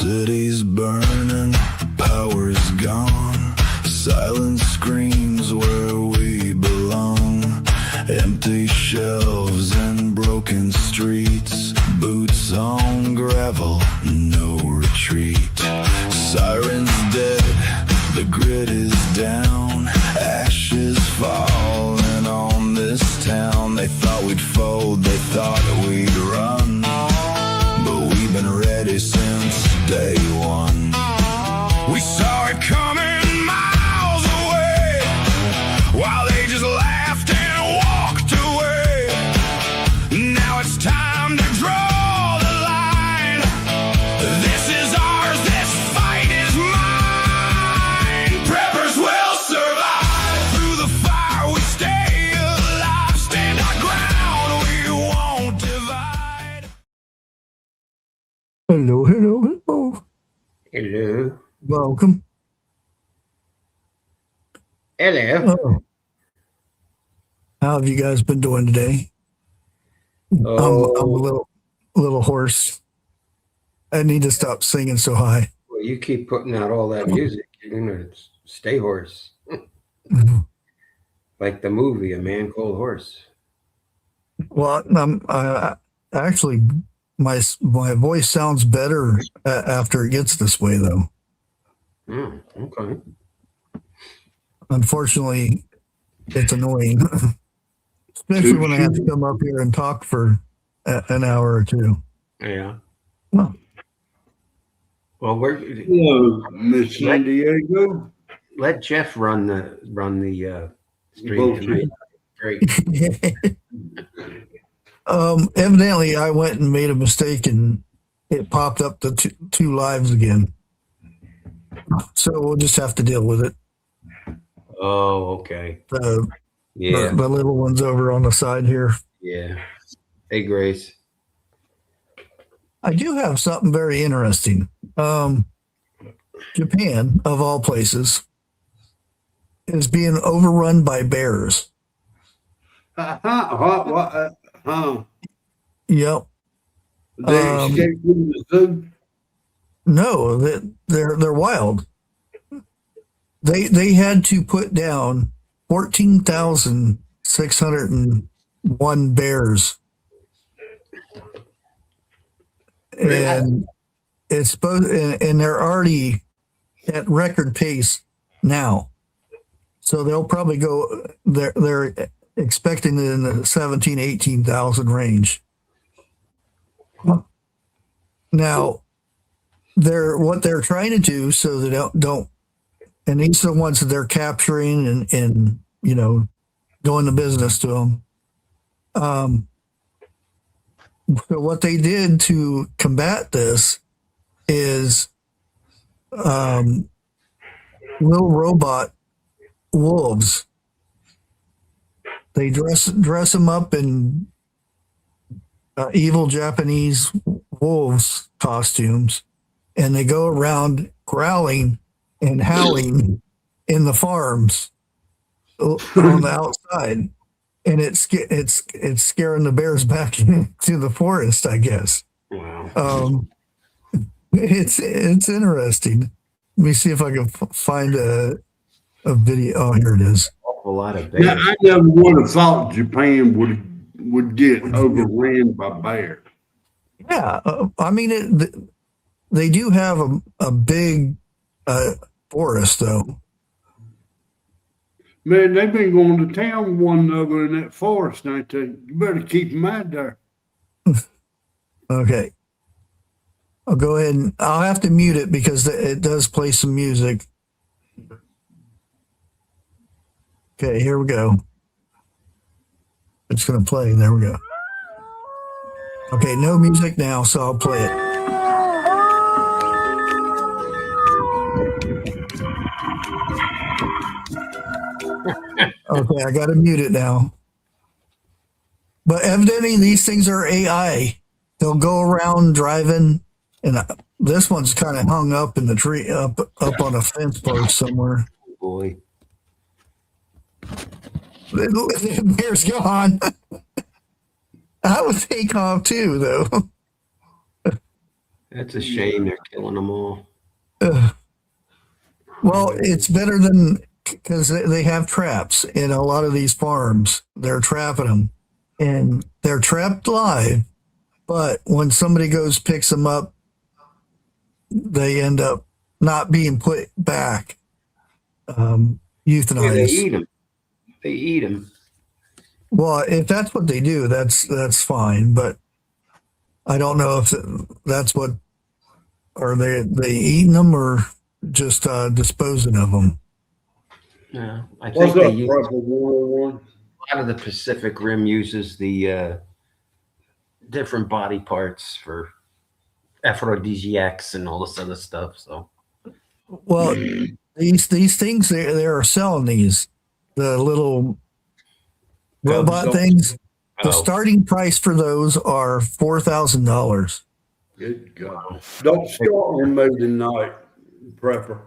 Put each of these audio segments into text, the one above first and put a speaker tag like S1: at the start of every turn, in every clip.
S1: Cities burning, power's gone. Silence screams where we belong. Empty shelves and broken streets. Boots on gravel, no retreat. Sirens dead, the grid is down. Ashes falling on this town. They thought we'd fold, they thought we'd run, but we've been ready since day one. We saw it coming miles away, while they just laughed and walked away. Now it's time to draw the line. This is ours, this fight is mine. Preppers will survive through the fire. We stay alive, stand our ground, we won't divide.
S2: Hello, hello, hello.
S3: Hello.
S2: Welcome.
S3: Hello.
S2: Oh. How have you guys been doing today?
S3: Oh,
S2: I'm a little hoarse. I need to stop singing so high.
S3: well, you keep putting out all that music. You're gonna stay hoarse, like the movie A Man Called Horse.
S2: Well, actually, my voice sounds better after it gets this way, though.
S3: Okay.
S2: Unfortunately, it's annoying, especially when I have to come up here and talk for an hour or two.
S3: Yeah.
S2: Well,
S3: Well,
S4: Hello, Miss San Diego.
S3: let Jeff run the stream
S4: Bullshit.
S3: tonight. Great.
S2: Evidently, I went and made a mistake, and it popped up the two lives again. So we'll just have to deal with it.
S3: Oh, okay.
S2: Yeah, the little one's over on the side here.
S3: Yeah. Hey, Grace.
S2: I do have something very interesting. Japan, of all places, is being overrun by bears. Yep.
S4: They escaped from the zoo.
S2: No, they're wild. They had to put down 14,601 bears, and it's supposed, and they're already at record pace now. So they'll probably go. They're expecting it in the 18,000 range. Now, what they're trying to do so they don't, and these are the ones that they're capturing and going to business to them. So what they did to combat this is little robot wolves. They dress them up in evil Japanese wolves costumes, and they go around growling and howling in the farms on the outside, and it's scaring the bears back into the forest, I guess.
S3: Wow.
S2: It's interesting. Let me see if I can find a video. Oh, here it is.
S3: A lot of bears.
S4: Now, I never would have thought Japan would get overran by bears.
S2: Yeah, I mean, they do have a big forest, though.
S4: Man, they've been going to town with one another in that forest, ain't they? You better keep them out there.
S2: Okay. I'll go ahead and I'll have to mute it because it does play some music. Okay, here we go. It's going to play. There we go. Okay, no music now, so I'll play it. Okay, I got to mute it now. But evidently, these things are AI. They'll go around driving, and This one's kind of hung up in the tree, up on a fence post somewhere.
S3: Boy.
S2: The bear's gone. I would take off too, though.
S3: That's a shame they're killing them all.
S2: Well, it's better than, because they have traps in a lot of these farms. They're trapping them, and they're trapped live. But when somebody picks them up, they end up not being put back. Euthanized.
S3: Yeah, they eat them. They eat them.
S2: Well, if that's what they do, that's fine. But I don't know if that's what, are they eating them or just disposing of them?
S3: Yeah, I think
S4: What's
S3: they
S4: up,
S3: use,
S4: Prepper 101?
S3: a lot of the Pacific Rim uses the different body parts for aphrodisiacs and all this other stuff. So,
S2: Well, these things they are selling these, the little robot
S4: Cub
S2: things. The
S3: Oh.
S2: starting price for those are $4,000,
S4: Good God. Don't start on me tonight, Prepper.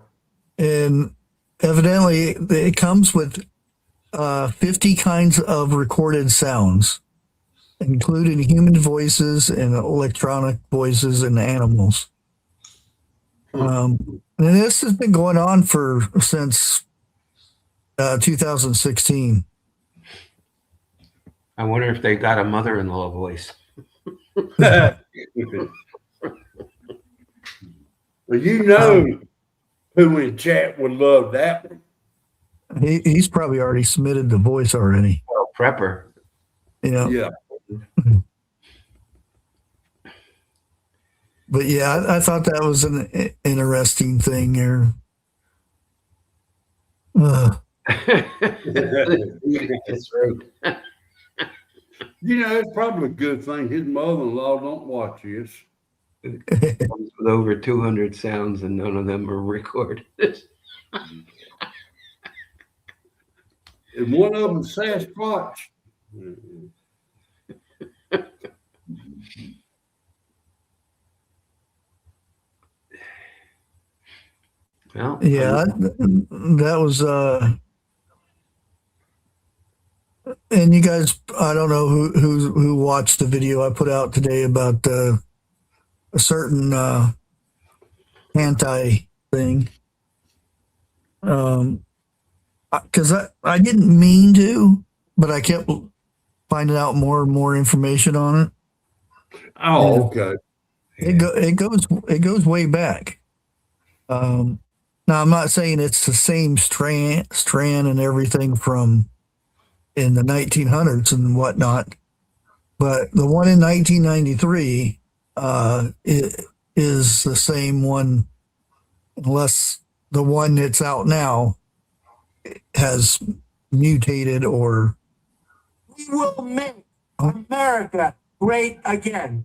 S2: and evidently it comes with 50 kinds of recorded sounds, including human voices and electronic voices and animals. And this has been going on since 2016.
S3: I wonder if they got a mother-in-law voice.
S4: Well, you know who in chat would love that one.
S2: He's probably already submitted the voice already.
S3: Well, Prepper.
S2: Yeah.
S4: Yeah.
S2: But yeah, I thought that was an interesting thing there.
S3: That's right.
S4: You know, it's probably a good thing his mother-in-law don't watch this.
S3: Ones with over 200 sounds and none of them are recorded.
S4: And one of them Sasquatch.
S3: Well,
S2: Yeah, that was and you guys, I don't know who watched the video I put out today about a certain anti thing. Because I didn't mean to, but I kept finding out more and more information on it.
S4: Oh, okay.
S2: It goes way back. Now I'm not saying it's the same strand and everything from in the 1900s and whatnot, but the one in 1993 is the same one, unless the one that's out now has mutated or.
S5: We will make America great again.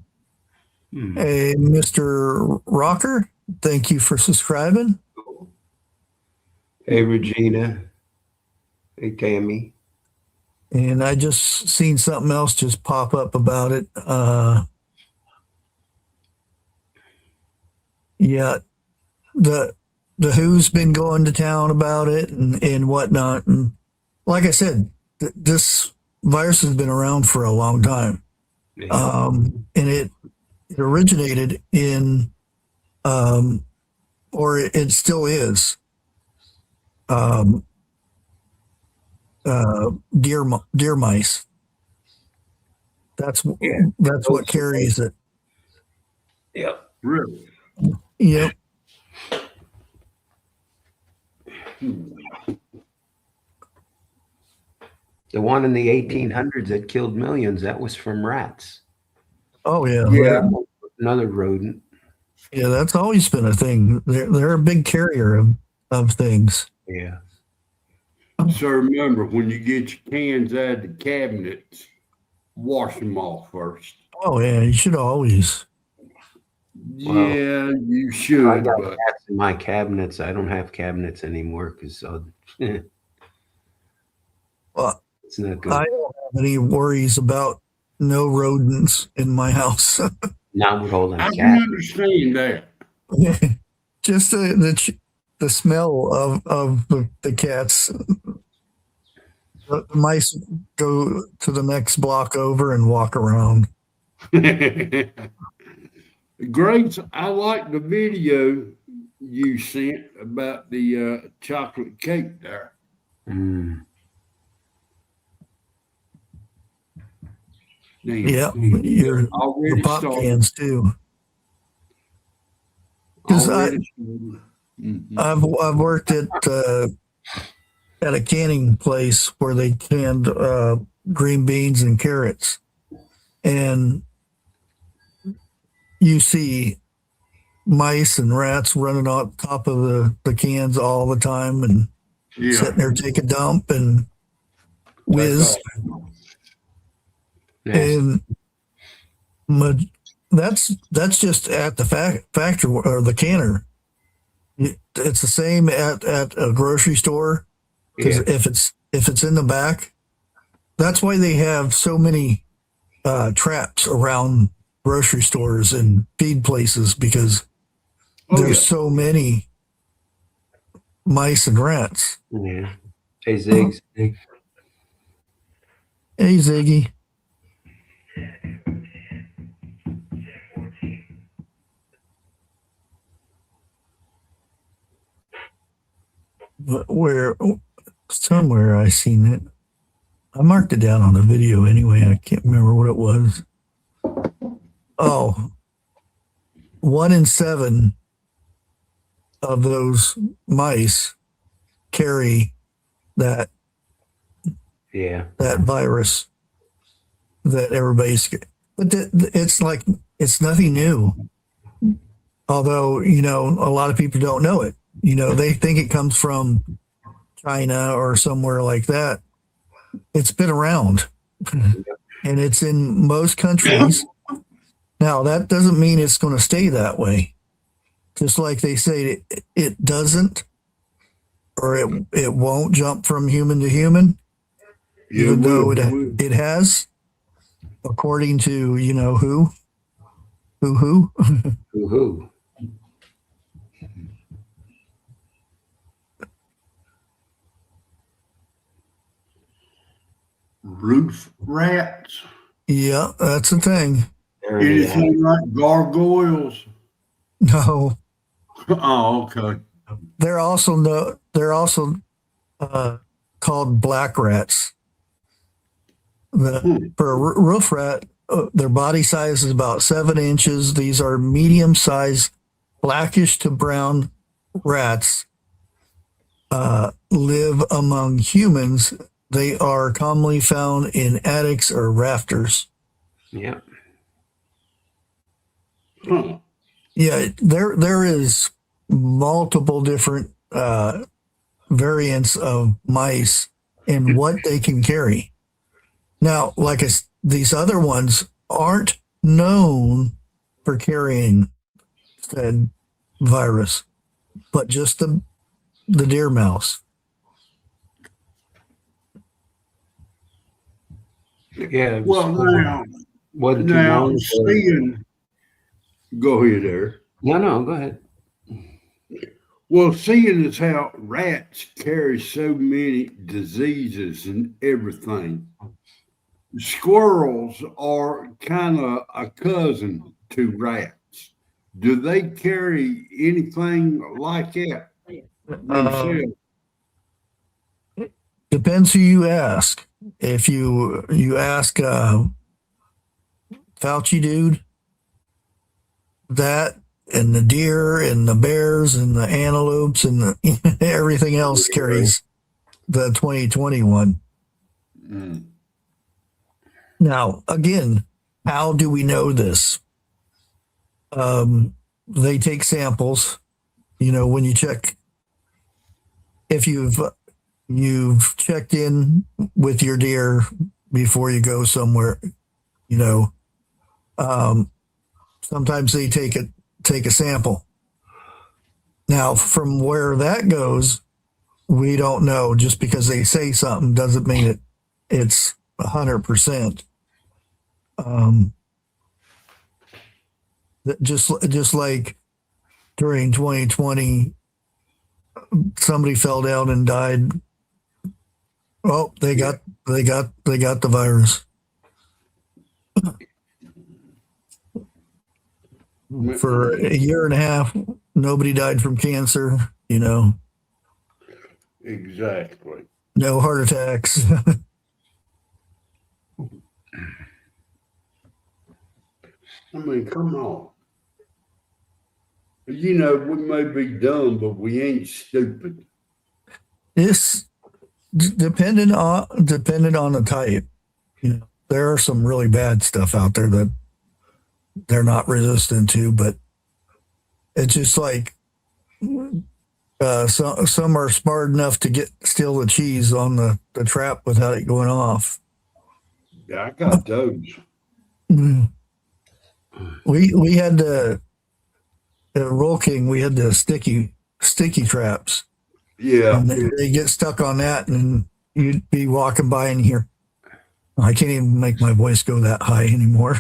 S2: Hey, Mr. Rocker, thank you for subscribing.
S3: Hey, Regina. Hey, Tammy.
S2: And I just seen something else just pop up about it. Yeah, the Who's been going to town about it and whatnot. And like I said, this virus has been around for a long time. And it originated in, or it still is, deer mice. That's what carries it.
S3: Yep.
S4: Really?
S2: Yep.
S3: The one in the 1800s that killed millions, that was from rats.
S2: Oh yeah.
S4: Yeah.
S3: Another rodent.
S2: Yeah, that's always been a thing. They're a big carrier of things.
S3: Yeah.
S4: So remember, when you get your cans out of the cabinets, wash them off first.
S2: Oh yeah, you should always.
S4: Yeah, you should.
S3: I got
S4: But
S3: rats in my cabinets. I don't have cabinets anymore because
S2: Well,
S3: it's not good.
S2: I don't have any worries about no rodents in my house.
S3: Not with all them
S4: I can
S3: cats.
S4: understand that.
S2: just the smell of the cats. The mice go to the next block over and walk around.
S4: Grace, I like the video you sent about the chocolate cake there.
S3: Mm.
S2: Yeah, your pop cans too. Because I've worked at a canning place where they canned green beans and carrots, and you see mice and rats running on top of the cans all the time and sitting there take a dump and whiz. And that's just at the factory or the canner. It's the same at a grocery store, because if it's in the back, that's why they have so many traps around grocery stores and feed places, because there's so many mice and rats.
S3: Yeah. Hey, Ziggs.
S2: Hey, Ziggy. Where somewhere I seen it. I marked it down on the video anyway. I can't remember what it was. Oh, 1 in 7 of those mice carry that virus that everybody's. But it's like it's nothing new. Although a lot of people don't know it. They think it comes from China or somewhere like that. It's been around, and it's in most countries. Now, that doesn't mean it's going to stay that way. Just like they say it doesn't, or it won't jump from human to human, even though it has, according to who.
S4: Roof rats.
S2: Yeah, that's the thing.
S4: Anything like gargoyles?
S2: No.
S4: Oh, okay.
S2: They're also called black rats. For a roof rat, their body size is about 7 inches. These are medium-sized, blackish to brown rats. Live among humans. They are commonly found in attics or rafters.
S3: Yeah.
S4: Huh.
S2: Yeah, there is multiple different variants of mice and what they can carry. Now, these other ones aren't known for carrying said virus, but just the deer mouse.
S3: Yeah.
S4: Well, now seeing. Go ahead, there.
S3: No, go ahead.
S4: Well, seeing as how rats carry so many diseases and everything, squirrels are kind of a cousin to rats. Do they carry anything like that themselves?
S2: Depends who you ask. If you ask Fauci dude, that and the deer and the bears and the antelopes and everything else carries the 2021. Now, again, how do we know this? They take samples. When you check, if you've checked in with your deer before you go somewhere, sometimes they take a sample. Now, from where that goes, we don't know. Just because they say something doesn't mean it's 100%. Just like during 2020, somebody fell down and died. Oh, they got the virus. For a year and a half, nobody died from cancer, you know,
S4: Exactly.
S2: no heart attacks.
S4: I mean, come on. You know, we may be dumb, but we ain't stupid.
S2: It's dependent on the type. You know, there are some really bad stuff out there that they're not resistant to, but it's just like some are smart enough to steal the cheese on the trap without it going off.
S4: Yeah, I got those.
S2: Mm. We had the Roll King. We had the sticky traps.
S4: Yeah.
S2: And they get stuck on that, and you'd be walking by and hear. I can't even make my voice go that high anymore.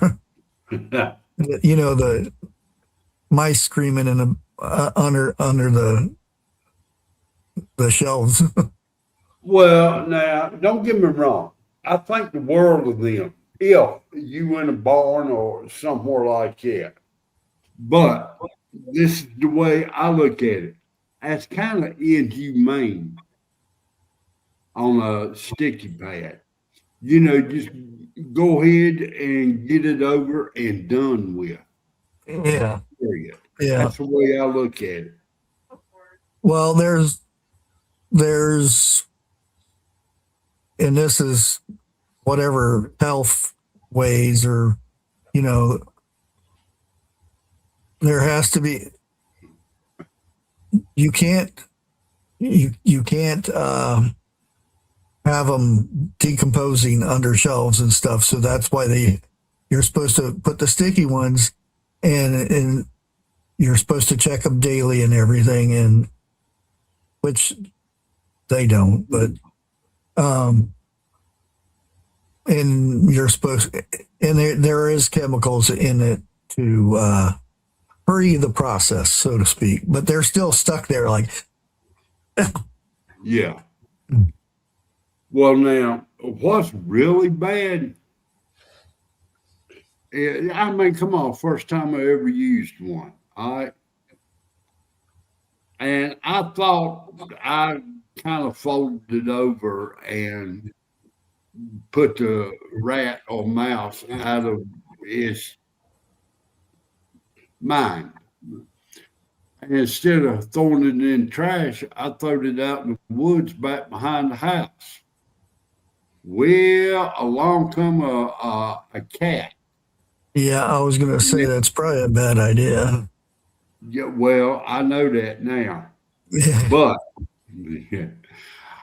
S2: You know, the mice screaming in under the shelves.
S4: Well, now, don't get me wrong. I think the world of them if you in a barn or somewhere like that. But this is the way I look at it. That's kind of inhumane on a sticky pad. You know, just go ahead and get it over and done with.
S2: Yeah.
S4: Period.
S2: Yeah.
S4: That's the way I look at it.
S2: Well, there's, and this is whatever health ways, or, you know, there has to be, you can't have them decomposing under shelves and stuff. So that's why you're supposed to put the sticky ones, and you're supposed to check them daily and everything, and which they don't, but, and you're supposed, and there is chemicals in it to, hurry the process, so to speak, but they're still stuck there like,
S4: yeah. Well, now, what's really bad? I mean, come on, first time I ever used one. All right. And I thought I kind of folded it over and put the rat or mouse out of its mind. And instead of throwing it in trash, I threw it out in the woods back behind the house. Well, along come a cat.
S2: yeah, I was going to say that's probably a bad idea.
S4: Yeah, well, I know that now.
S2: Yeah.
S4: But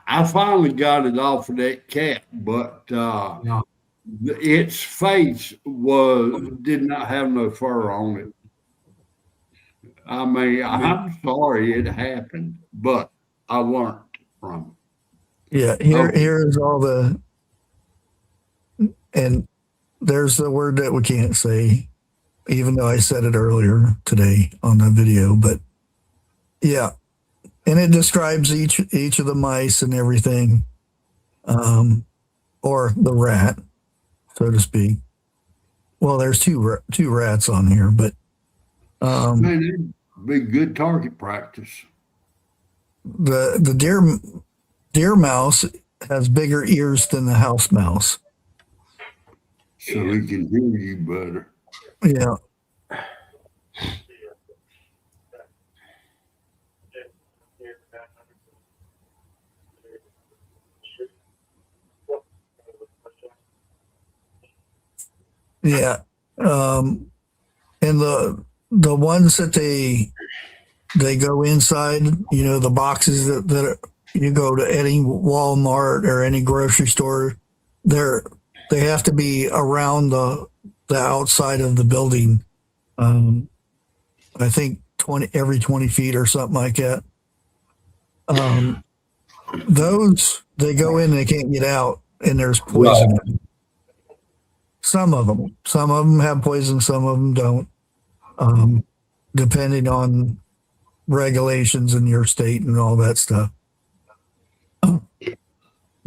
S4: I finally got it off of that cat, but its face did not have no fur on it. I mean, I'm sorry it happened, but I learned from it.
S2: Yeah, here's all the, and there's the word that we can't say, even though I said it earlier today on the video, but yeah. And it describes each of the mice and everything, or the rat, so to speak. Well, there's two rats on here, but
S4: Man, it'd be good target practice.
S2: the deer mouse has bigger ears than the house mouse.
S4: So he can hear you better.
S2: Yeah. Yeah. And the ones that they go inside, you know, the boxes that you go to any Walmart or any grocery store, they have to be around the outside of the building. I think every 20 feet or something like that. Those, they go in, they can't get out, and there's poison. Right. Some of them have poison, some of them don't, depending on regulations in your state and all that stuff.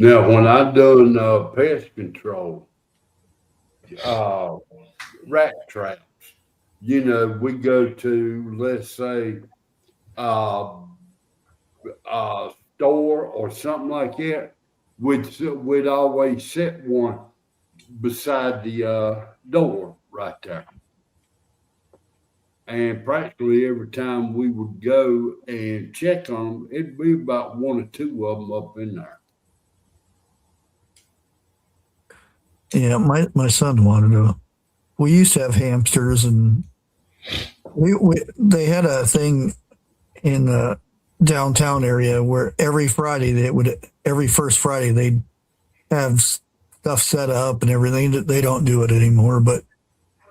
S4: Now, when I done pest control, rat traps, you know, we go to, let's say, a store or something like that, we'd always set one beside the door right there. And practically every time we would go and check on them, it'd be about one or two of them up in there.
S2: Yeah, my son wanted to. We used to have hamsters, and they had a thing in the downtown area where every first Friday they'd have stuff set up and everything. They don't do it anymore, but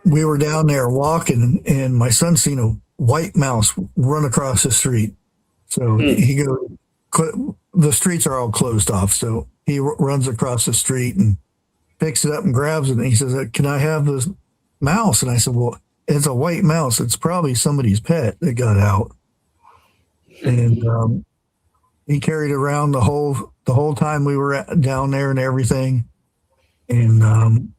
S2: we were down there walking, and my son seen a white mouse run across the street. So he goes, the streets are all closed off, so he runs across the street and picks it up and grabs it, and he says, "Can I have this mouse?" And I said, "Well, it's a white mouse. It's probably somebody's pet that got out." And he carried it around the whole time we were down there and everything. And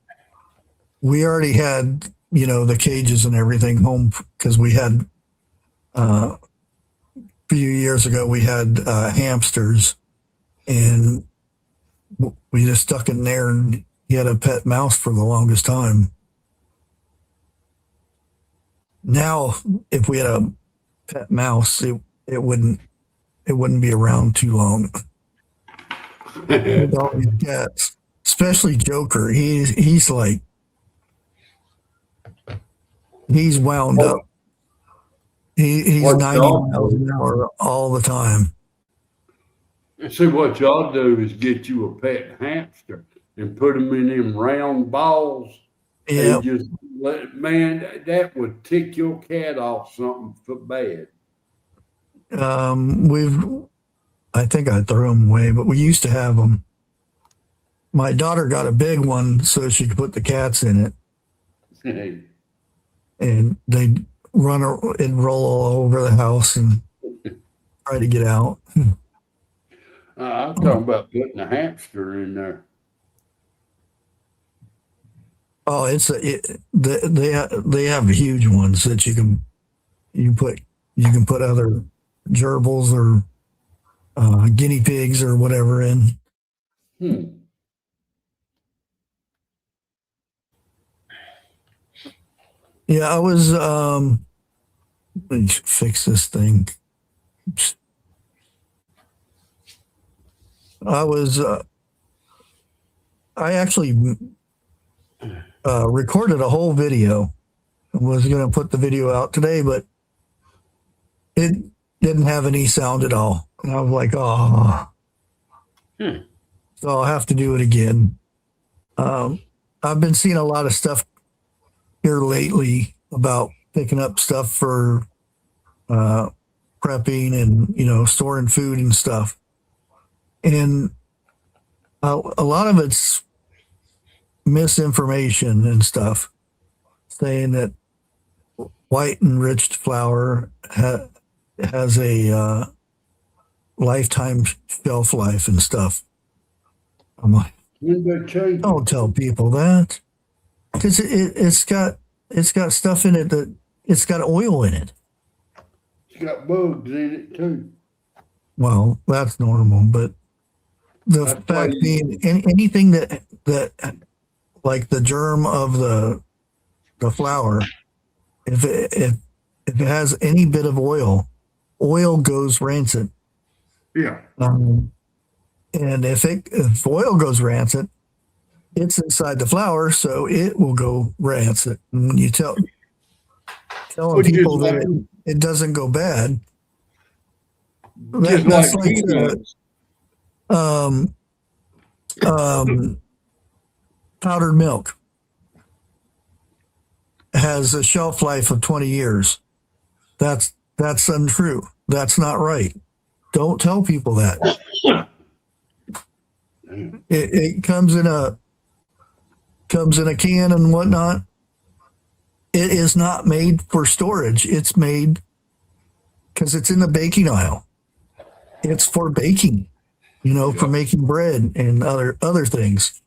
S2: we already had, the cages and everything home, because we had a few years ago we had hamsters, and we just stuck it in there, and he had a pet mouse for the longest time. Now, if we had a pet mouse, it wouldn't be around too long. With all these cats, especially Joker, he's wound up. He's 90 miles an hour all the time.
S4: See, what y'all do is get you a pet hamster and put them in them round balls.
S2: Yeah.
S4: And just man, that would tick your cat off something for bad.
S2: I think I threw them away, but we used to have them. My daughter got a big one so she could put the cats in it, and they'd it'd roll all over the house and try to get out.
S4: I'm talking about putting a hamster in there.
S2: Oh, they have huge ones that you can put other gerbils or guinea pigs or whatever in. Yeah, I was let me fix this thing. I actually recorded a whole video. I was going to put the video out today, but it didn't have any sound at all. And I was like, oh. So I'll have to do it again. I've been seeing a lot of stuff here lately about picking up stuff for prepping and, storing food and stuff. And a lot of it's misinformation and stuff, saying that white enriched flour has a lifetime shelf life and stuff. I'm like, don't tell people that, because it's got stuff in it that it's got oil in it.
S4: It's got bugs in it too.
S2: Well, that's normal, but the fact being, anything that like the germ of the flour, if it has any bit of oil goes rancid.
S4: Yeah.
S2: And if oil goes rancid, it's inside the flour, so it will go rancid. And when you tell people that it doesn't go bad, that's like powdered milk has a shelf life of 20 years. That's untrue. That's not right. Don't tell people that. It comes in a can and whatnot. It is not made for storage. It's made because it's in the baking aisle. It's for baking, for making bread and other things.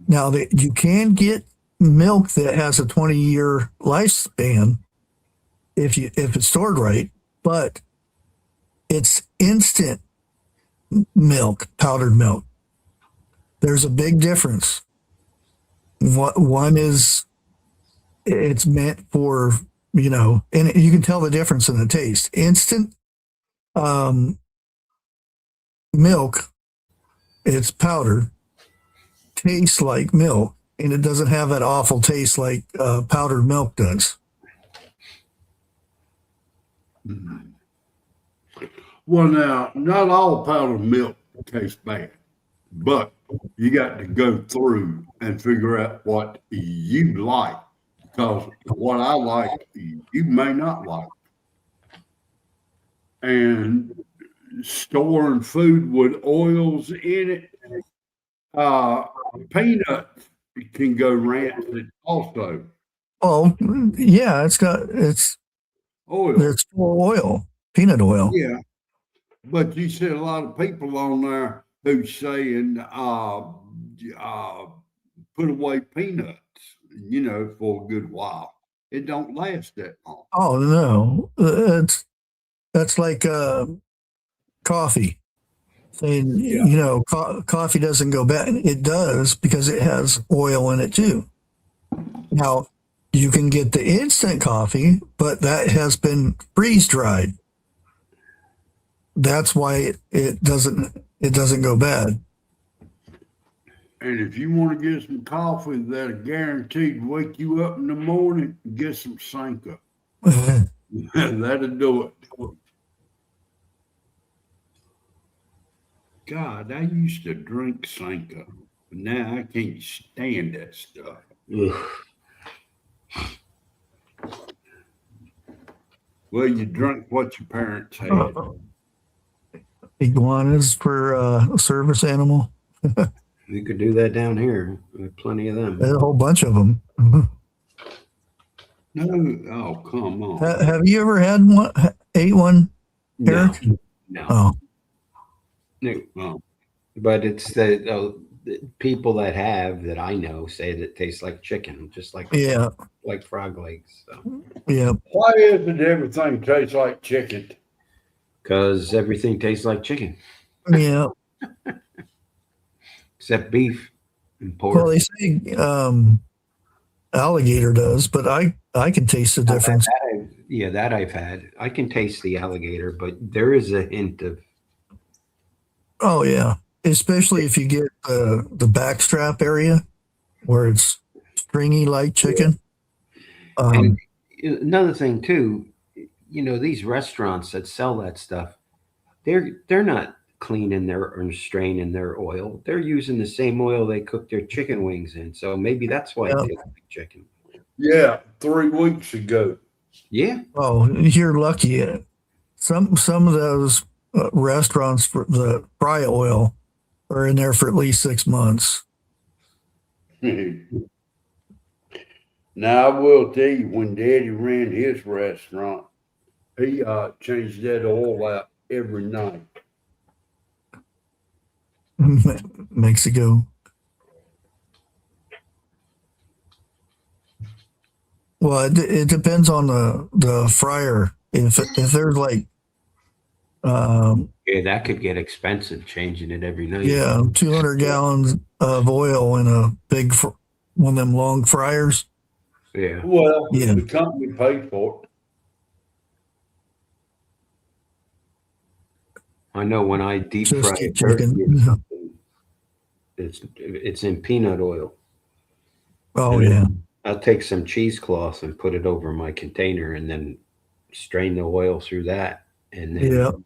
S2: Now you can get milk that has a 20-year lifespan if it's stored right, but it's instant milk, powdered milk. There's a big difference. One is it's meant for, and you can tell the difference in the taste. Instant milk, it's powdered, tastes like milk, and it doesn't have that awful taste like powdered milk does.
S4: Well, now, not all powdered milk tastes bad, but you got to go through and figure out what you like, because what I like, you may not like. And storing food with oils in it, peanuts can go rancid also.
S2: Oh, yeah, it's
S4: Oil.
S2: it's full oil, peanut oil.
S4: Yeah. But you see a lot of people on there who's saying, put away peanuts, for a good while. It don't last that long.
S2: Oh no, that's like coffee. Saying coffee doesn't go bad. It does because it has oil in it too. Now you can get the instant coffee, but that has been freeze dried. That's why it doesn't go bad.
S4: And if you want to get some coffee that'll guaranteed to wake you up in the morning, get some Sanka. That'll do it. God, I used to drink Sanka, but now I can't stand that stuff. Well, you drink what your parents had.
S2: Iguanas for a service animal.
S3: You could do that down here. We have plenty of them.
S2: There's a whole bunch of them.
S4: No, oh, come on.
S2: Have you ever ate one, Eric?
S3: No.
S2: Oh.
S3: No.
S4: Oh.
S3: But it's the people that I know say that it tastes like chicken, just like frog legs. So.
S2: Yeah.
S4: Why is it everything tastes like chicken?
S3: Because everything tastes like chicken.
S2: Yeah.
S3: Except beef and pork.
S2: Well, they say alligator does, but I can taste the difference.
S3: That I've had. I can taste the alligator, but there is a hint of.
S2: Oh yeah, especially if you get the backstrap area where it's stringy like chicken.
S3: And another thing too, these restaurants that sell that stuff, they're not cleaning or straining their oil. They're using the same oil they cook their chicken wings in. So maybe that's why it tastes like chicken.
S4: Yeah, 3 weeks ago.
S3: Yeah.
S2: Oh, you're lucky. Some of those restaurants for the fry oil are in there for at least 6 months.
S4: Now, I will tell you, when Daddy ran his restaurant, he changed that oil out every night.
S2: Mexico. Well, it depends on the fryer. If there's like,
S3: that could get expensive changing it every night.
S2: Yeah, 200 gallons of oil in a big one of them long fryers.
S3: Yeah.
S4: Well, the company paid for it.
S3: I know when I deep fry
S2: Just
S3: turkey,
S2: chicken.
S3: it's in peanut oil.
S2: Oh yeah.
S3: I'll take some cheesecloth and put it over my container and then strain the oil through that, and then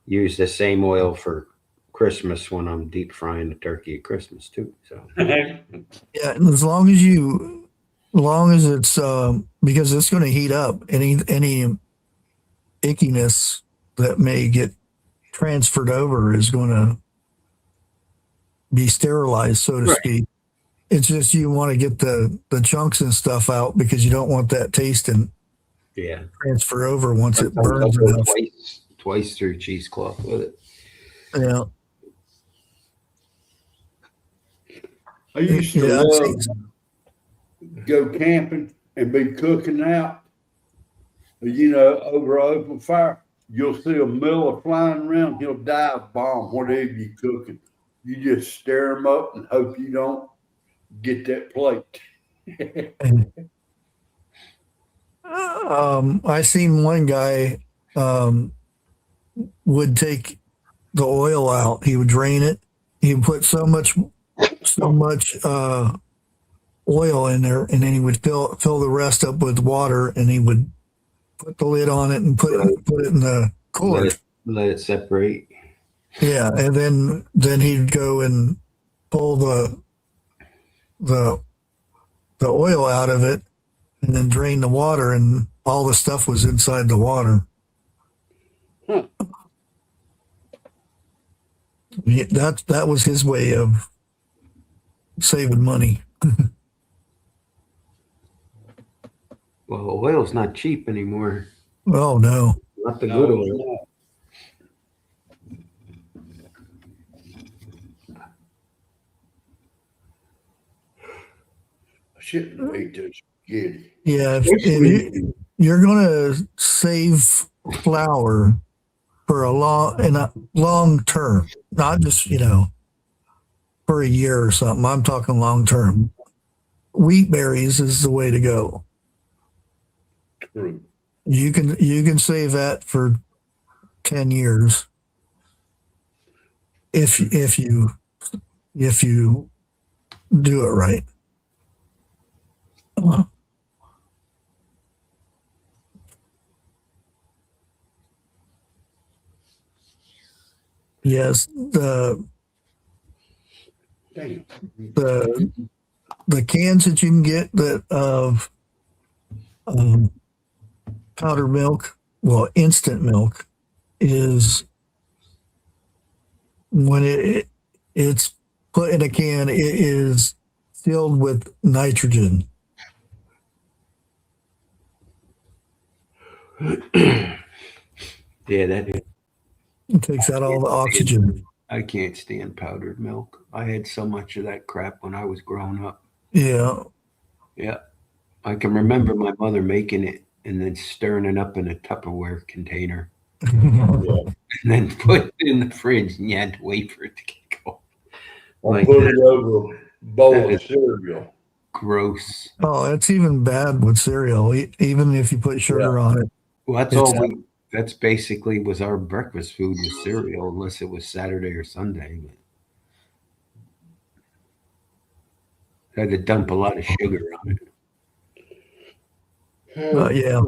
S3: use the same oil for Christmas when I'm deep frying the turkey at Christmas too. So
S2: yeah, and as long as it's because it's going to heat up, any ickiness that may get transferred over is going to be sterilized, so to speak. It's just you want to get the chunks and stuff out because you don't want that tasting
S3: Yeah.
S2: transfer over once it
S3: Sometimes I'll
S2: burns
S3: go
S2: enough.
S3: twice through cheesecloth with it.
S2: Yeah.
S4: I used to
S2: Yeah, I've
S4: love
S2: seen-
S4: go camping and be cooking out, over an open fire. You'll see a miller flying around. He'll dive bomb whatever you're cooking. You just stir him up and hope you don't get that plate.
S2: I seen one guy would take the oil out. He would drain it. He would put so much oil in there, and then he would fill the rest up with water, and he would put the lid on it and put it in the cooler.
S3: Let it separate.
S2: Yeah, and then he'd go and pull the oil out of it, and then drain the water, and all the stuff was inside the water.
S4: Huh.
S2: That was his way of saving money.
S3: Well, oil's not cheap anymore.
S2: Oh no.
S3: Not the good oil.
S4: No. I shouldn't eat this spaghetti.
S2: Yeah, if you're gonna save flour for a long term, not just for a year or something. I'm talking long term. Wheat berries is the way to go.
S4: True.
S2: You can save that for 10 years if you do it right. Yes,
S4: Damn.
S2: the cans that you can get that of powdered milk, well, instant milk, is when it's put in a can, it is filled with nitrogen.
S3: Yeah, that
S2: It takes out all the oxygen.
S3: I can't stand powdered milk. I had so much of that crap when I was growing up.
S2: Yeah.
S3: Yeah. I can remember my mother making it and then stirring it up in a Tupperware container and then put it in the fridge, and you had to wait for it to get cold.
S4: I'll
S3: Like
S4: put
S3: that.
S4: it over a bowl
S3: That
S4: of
S3: is-
S4: cereal.
S3: Gross.
S2: Oh, that's even bad with cereal, even if you put sugar on it.
S3: Well, that's
S2: It's-
S3: all that's basically was our breakfast food was cereal, unless it was Saturday or Sunday. Had to dump a lot of sugar on it.
S2: Yeah.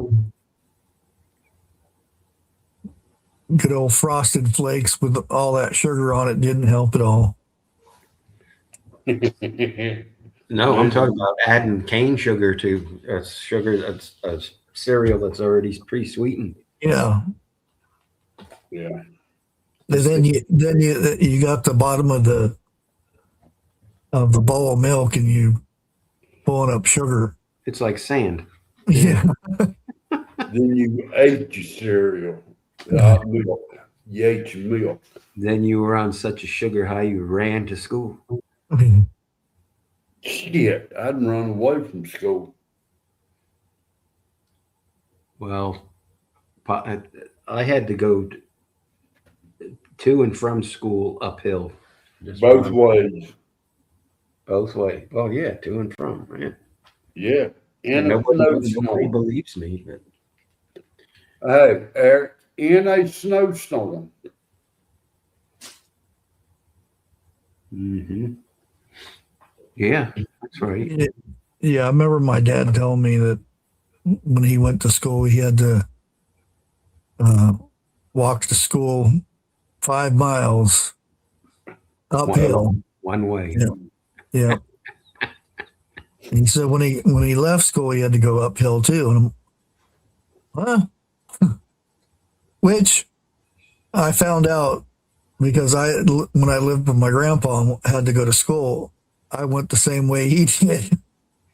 S2: Good old Frosted Flakes with all that sugar on it didn't help at all.
S3: No, I'm talking about adding cane sugar to sugar that's a cereal that's already pre-sweetened.
S2: Yeah.
S4: Yeah.
S2: And then you got the bottom of the bowl of milk, and you pulling up sugar.
S3: It's like sand.
S2: Yeah.
S4: Then you ate your cereal. Hot milk. You ate your milk.
S3: Then you were on such a sugar high you ran to school.
S4: Shit, I'd run away from school.
S3: Well, I had to go to and from school uphill. Just
S4: Both
S3: run.
S4: ways.
S3: Both ways. Oh yeah, to and from. Man.
S4: Yeah. In a
S3: Nobody
S4: snowstorm.
S3: believes me. But
S4: Hey, Eric, in a snowstorm.
S3: Yeah, that's right.
S2: Yeah, I remember my dad telling me that when he went to school, he had to walk to school 5 miles uphill.
S3: One way.
S2: Yeah. Yeah. And he said when he left school, he had to go uphill too. And which I found out because when I lived with my grandpa and had to go to school, I went the same way he did.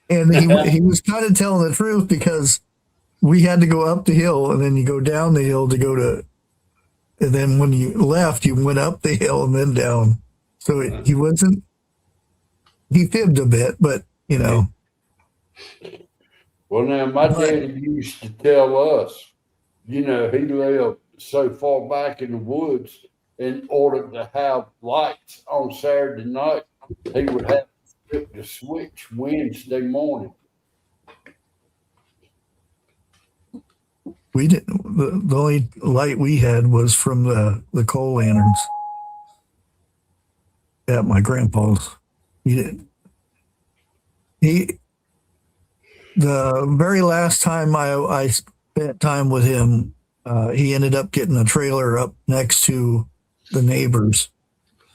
S2: And he was kind of telling the truth because we had to go up the hill, and then you go down the hill to go to, and then when you left, you went up the hill and then down. So he wasn't, he fibbed a bit, but you know.
S4: Well, now my daddy used to tell us, you know, he lived so far back in the woods. In order to have lights on Saturday night, he would have to flip the switch Wednesday morning.
S2: We didn't. The only light we had was from the coal lanterns at my grandpa's. He didn't. The very last time I spent time with him, he ended up getting a trailer up next to the neighbors,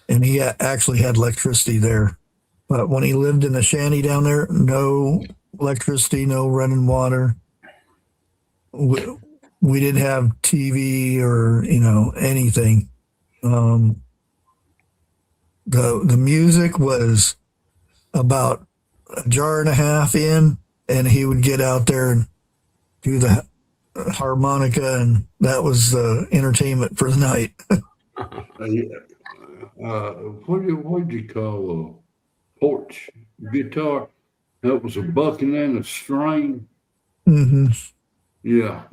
S2: and he actually had electricity there. But when he lived in the shanty down there, no electricity, no running water. We didn't have TV or, you know, anything. The music was about a jar and a half in, and he would get out there and do the harmonica, and that was the entertainment for the night.
S4: What do you call a porch guitar? That was a bucking and a string.
S2: Mm-hmm.
S4: Yeah.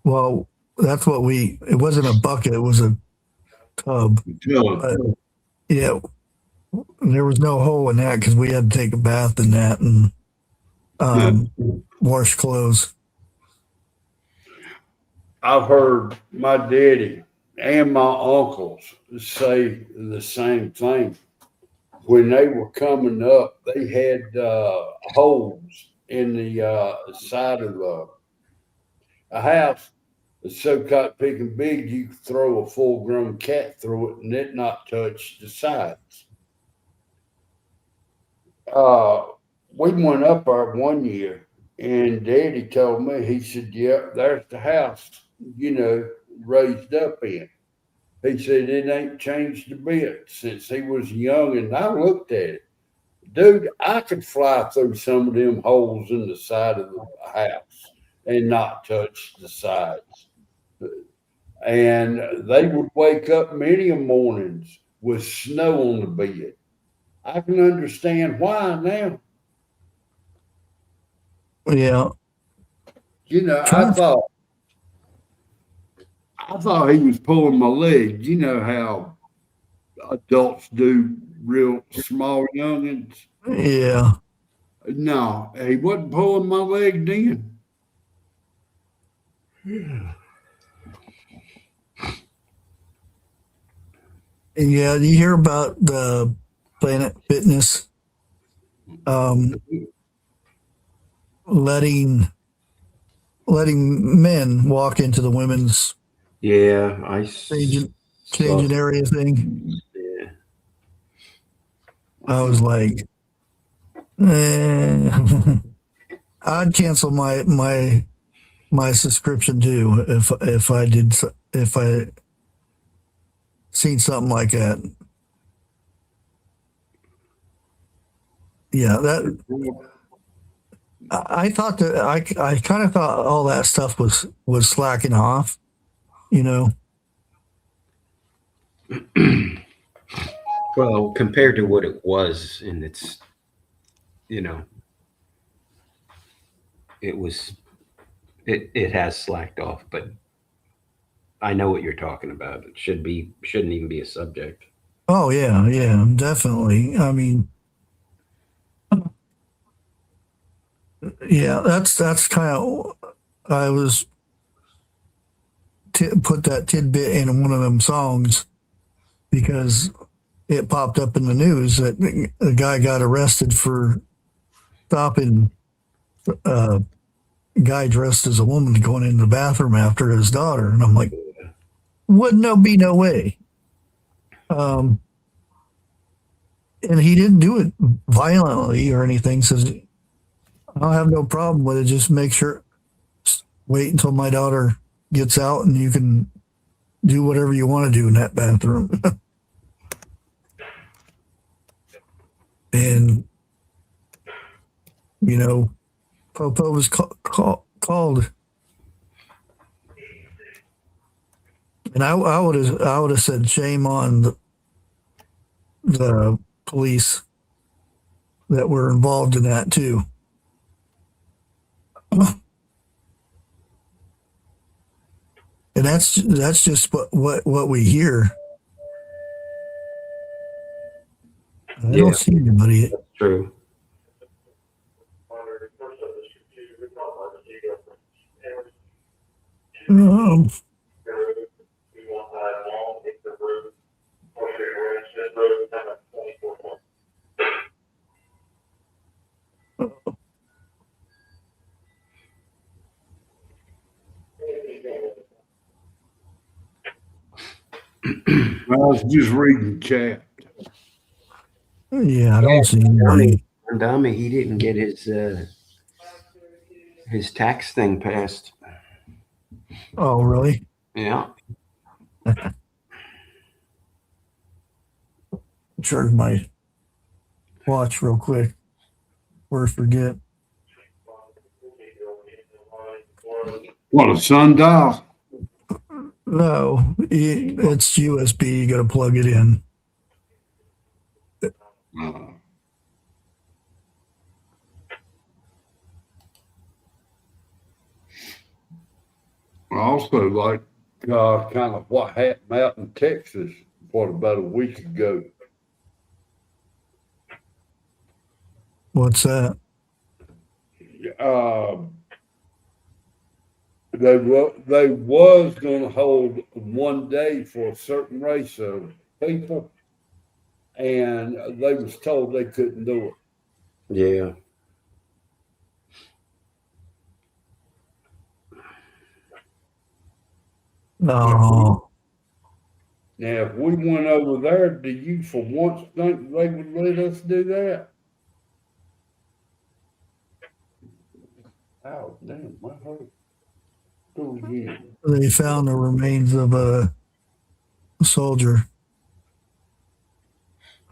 S2: Well, that's what it wasn't a bucket, it was a tub. Yeah, there was no hole in that because we had to take a bath in that and wash clothes.
S4: I've heard my daddy and my uncles say the same thing. When they were coming up, they had holes in the side of a house. It's so cut big and big, you could throw a full-grown cat through it and it not touch the sides. We went up there one year, and Daddy told me, he said, "Yeah, there's the house, you know, raised up in." He said it ain't changed a bit since he was young, and I looked at it. Dude, I could fly through some of them holes in the side of the house and not touch the sides. And they would wake up many mornings with snow on the bed. I can understand why now.
S2: Yeah.
S4: You know, I thought he was pulling my leg. You know how adults do real small youngins.
S2: Yeah.
S4: No, he wasn't pulling my leg then.
S2: Yeah, you hear about the Planet Fitness letting men walk into the women's changing area thing.
S3: Yeah.
S2: I was like, I'd cancel my subscription too if I seen something like that. Yeah, that I thought that I kind of thought all that stuff was slacking off, you know.
S3: Well, compared to what it was, and it's, you know, it has slacked off, but I know what you're talking about. It shouldn't even be a subject.
S2: Oh yeah, definitely. I mean, yeah, that's kind of, I was put that tidbit in one of them songs because it popped up in the news that a guy got arrested for stopping a guy dressed as a woman going into the bathroom after his daughter, and I'm like, wouldn't be no way. And he didn't do it violently or anything. Says, I'll have no problem with it. Just make sure, wait until my daughter gets out and you can do whatever you want to do in that bathroom. And, you know, Popo was called called, and I would have said shame on the police that were involved in that too. And that's just what we hear. I
S3: Yeah.
S2: don't see anybody.
S3: That's true.
S2: Um,
S4: I was just reading chat.
S2: yeah, I don't see anybody.
S3: Dummy, he didn't get his tax thing passed.
S2: Oh, really?
S3: Yeah.
S2: Charge my watch real quick. Or forget.
S4: What, a sundial?
S2: No, it's USB. You got to plug it in.
S4: I also like kind of what happened out in Texas about a week ago.
S2: What's that?
S4: They was going to hold one day for a certain race of people, and they was told they couldn't do it.
S3: Yeah.
S2: No.
S4: Now, if we went over there, do you for once think they would let us do that? Oh, damn, my heart. Go again.
S2: They found the remains of a soldier.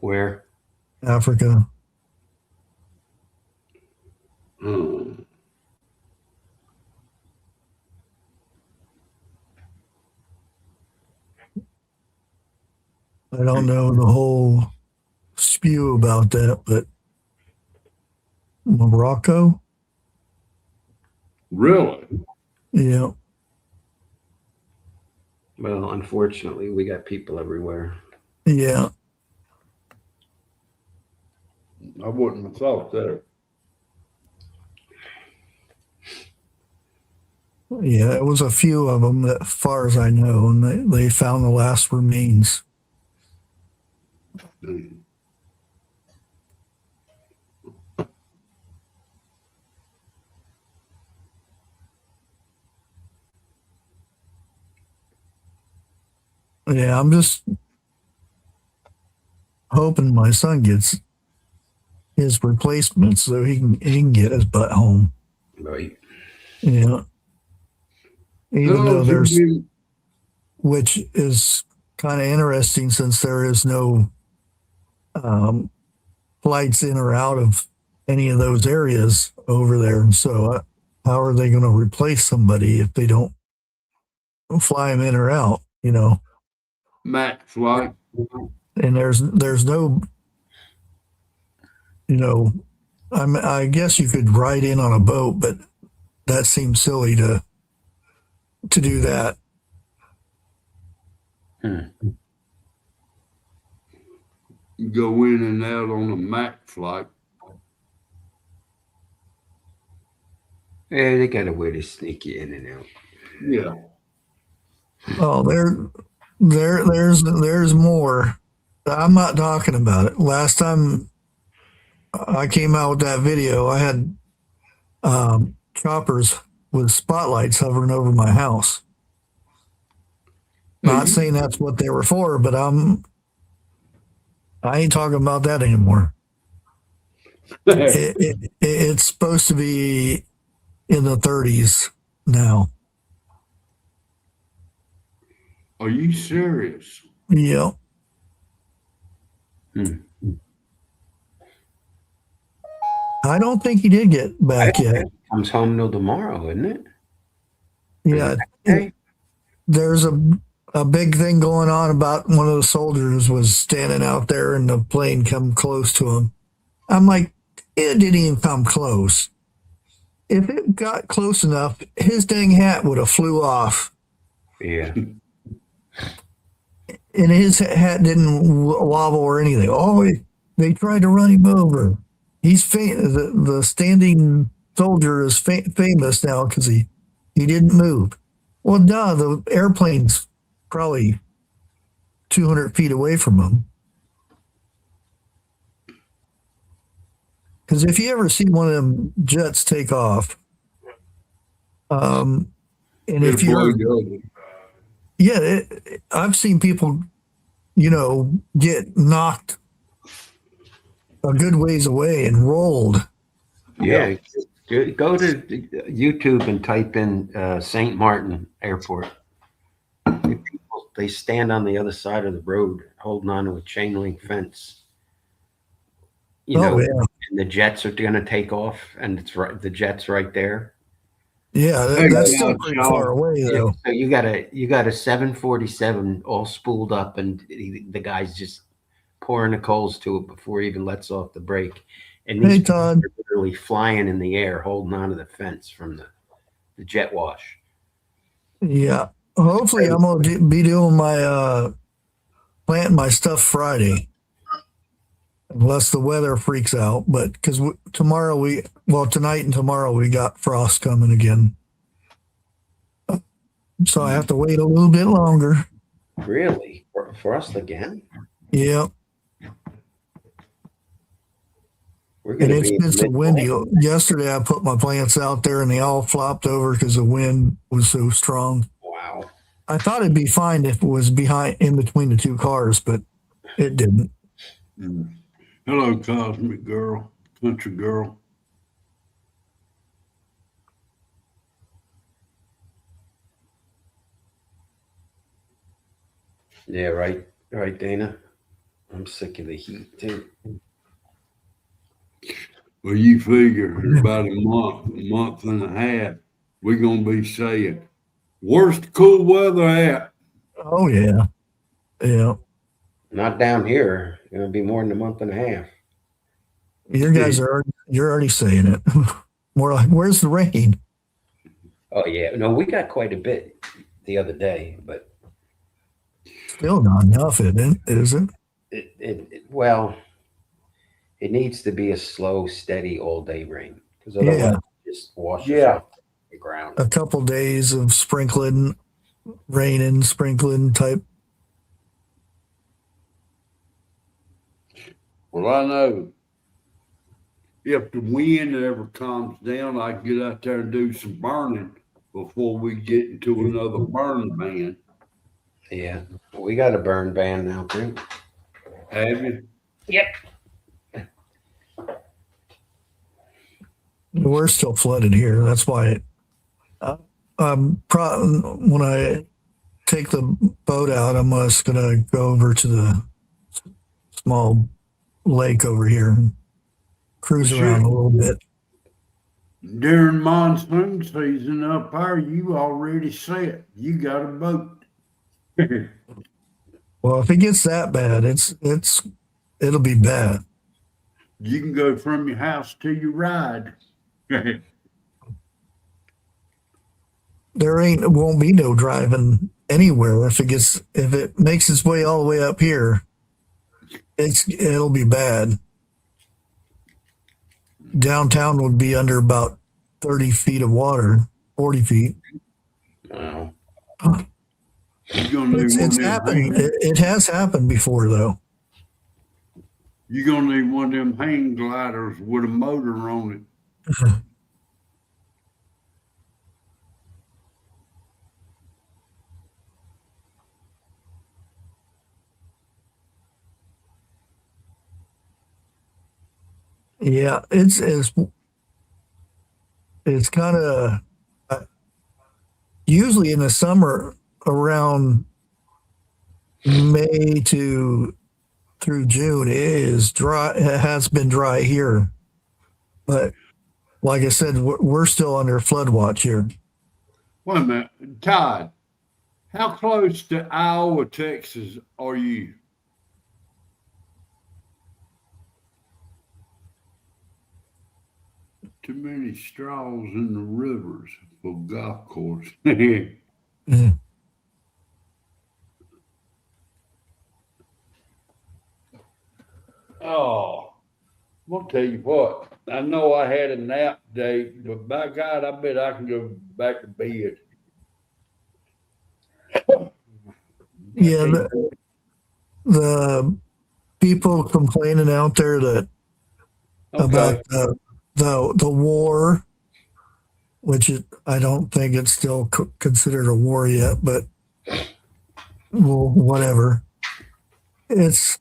S3: Where?
S2: Africa. I don't know the whole spew about that, but Morocco?
S4: Really?
S2: Yeah.
S3: Well, unfortunately, we got people everywhere.
S2: Yeah.
S4: I wouldn't have thought that.
S2: Yeah, it was a few of them, that, as far as I know, and they found the last remains. Yeah, I'm just hoping my son gets his replacement so he can get his butt home.
S3: Right.
S2: Yeah. Even though there's, which is kind of interesting since there is no flights in or out of any of those areas over there. And so how are they going to replace somebody if they don't fly them in or out, you know?
S4: Max flight.
S2: And there's no, you know, I guess you could ride in on a boat, but that seems silly to do that.
S4: Go in and out on a Mac flight.
S3: Yeah, they got a way to sneak you in and out.
S4: Yeah.
S2: Oh, there's more. I'm not talking about it. Last time I came out with that video, I had choppers with spotlights hovering over my house. Not saying that's what they were for, but I ain't talking about that anymore. It's supposed to be in the 30s now.
S4: Are you serious?
S2: Yeah. I don't think he did get back yet.
S3: comes home till tomorrow, isn't it?
S2: Yeah,
S3: Okay.
S2: there's a big thing going on about one of the soldiers was standing out there and the plane come close to him. I'm like, it didn't even come close. If it got close enough, his dang hat would have flew off.
S3: Yeah.
S2: And his hat didn't wobble or anything. Oh, they tried to run him over. He's the standing soldier is famous now because he didn't move. Well, duh, the airplane's probably 200 feet away from him. Because if you ever see one of them jets take off, and if you're, yeah, I've seen people, get knocked a good ways away and rolled.
S3: Yeah. Go to YouTube and type in St. Martin Airport. People, they stand on the other side of the road holding on to a chain link fence.
S2: Yeah.
S3: And the jets are going to take off, and the jet's right there.
S2: Yeah, that's still pretty far away though.
S3: So you got a 747 all spooled up, and the guy's just pouring the coals to it before he even lets off the brake. And these people are literally flying in the air, holding onto the fence from the jet wash.
S2: Yeah, hopefully I'm gonna be doing my planting my stuff Friday, unless the weather freaks out. But because tonight and tomorrow we got frost coming again, so I have to wait a little bit longer.
S3: Really, frost again?
S2: Yeah. And it's been so windy. Yesterday, I put my plants out there and they all flopped over because the wind was so strong.
S3: Wow.
S2: I thought it'd be fine if it was in between the two cars, but it didn't.
S4: Hello, cosmic girl, country girl.
S3: Yeah, right, Dana. I'm sick of the heat too.
S4: Well, you figure in about a month and a half, we're gonna be saying, "Where's the cool weather at?"
S2: Oh yeah, yeah.
S3: Not down here. It's gonna be more than a month and a half.
S2: You're already saying it. More like, where's the rain?
S3: Oh yeah, no, we got quite a bit the other day, but
S2: still not enough, is it?
S3: Well, it needs to be a slow, steady, all-day rain because otherwise it just washes off the ground.
S2: A couple days of sprinkling type.
S4: Well, I know if the wind ever calms down, I can get out there and do some burning before we get into another burn ban.
S3: Yeah, we got a burn ban now too.
S4: Have you?
S3: Yep.
S2: We're still flooded here. That's why when I take the boat out, I'm just going to go over to the small lake over here and cruise around a little bit.
S4: During monsoon season up there, you already set. You got a boat.
S2: Well, if it gets that bad, it'll be bad.
S4: You can go from your house to your ride.
S2: There won't be no driving anywhere if it makes its way all the way up here. It'll be bad. Downtown would be under about 30 feet of water, 40 feet.
S3: Wow.
S2: It's happened. It has happened before, though.
S4: You're gonna need one of them hang gliders with a motor on it.
S2: Yeah, it's kind of usually in the summer around May through June. It is dry. It has been dry here, but like I said, we're still under flood watch here.
S4: Wait a minute, Todd. How close to Iowa, Texas are you? Too many straws in the rivers for golf course.
S2: Mhm.
S4: Oh, I'm gonna tell you what. I know I had a nap date, but by God, I bet I can go back to bed.
S2: Yeah, the people complaining out there that about
S4: Okay.
S2: the war, which I don't think it's still considered a war yet, but well, whatever. It's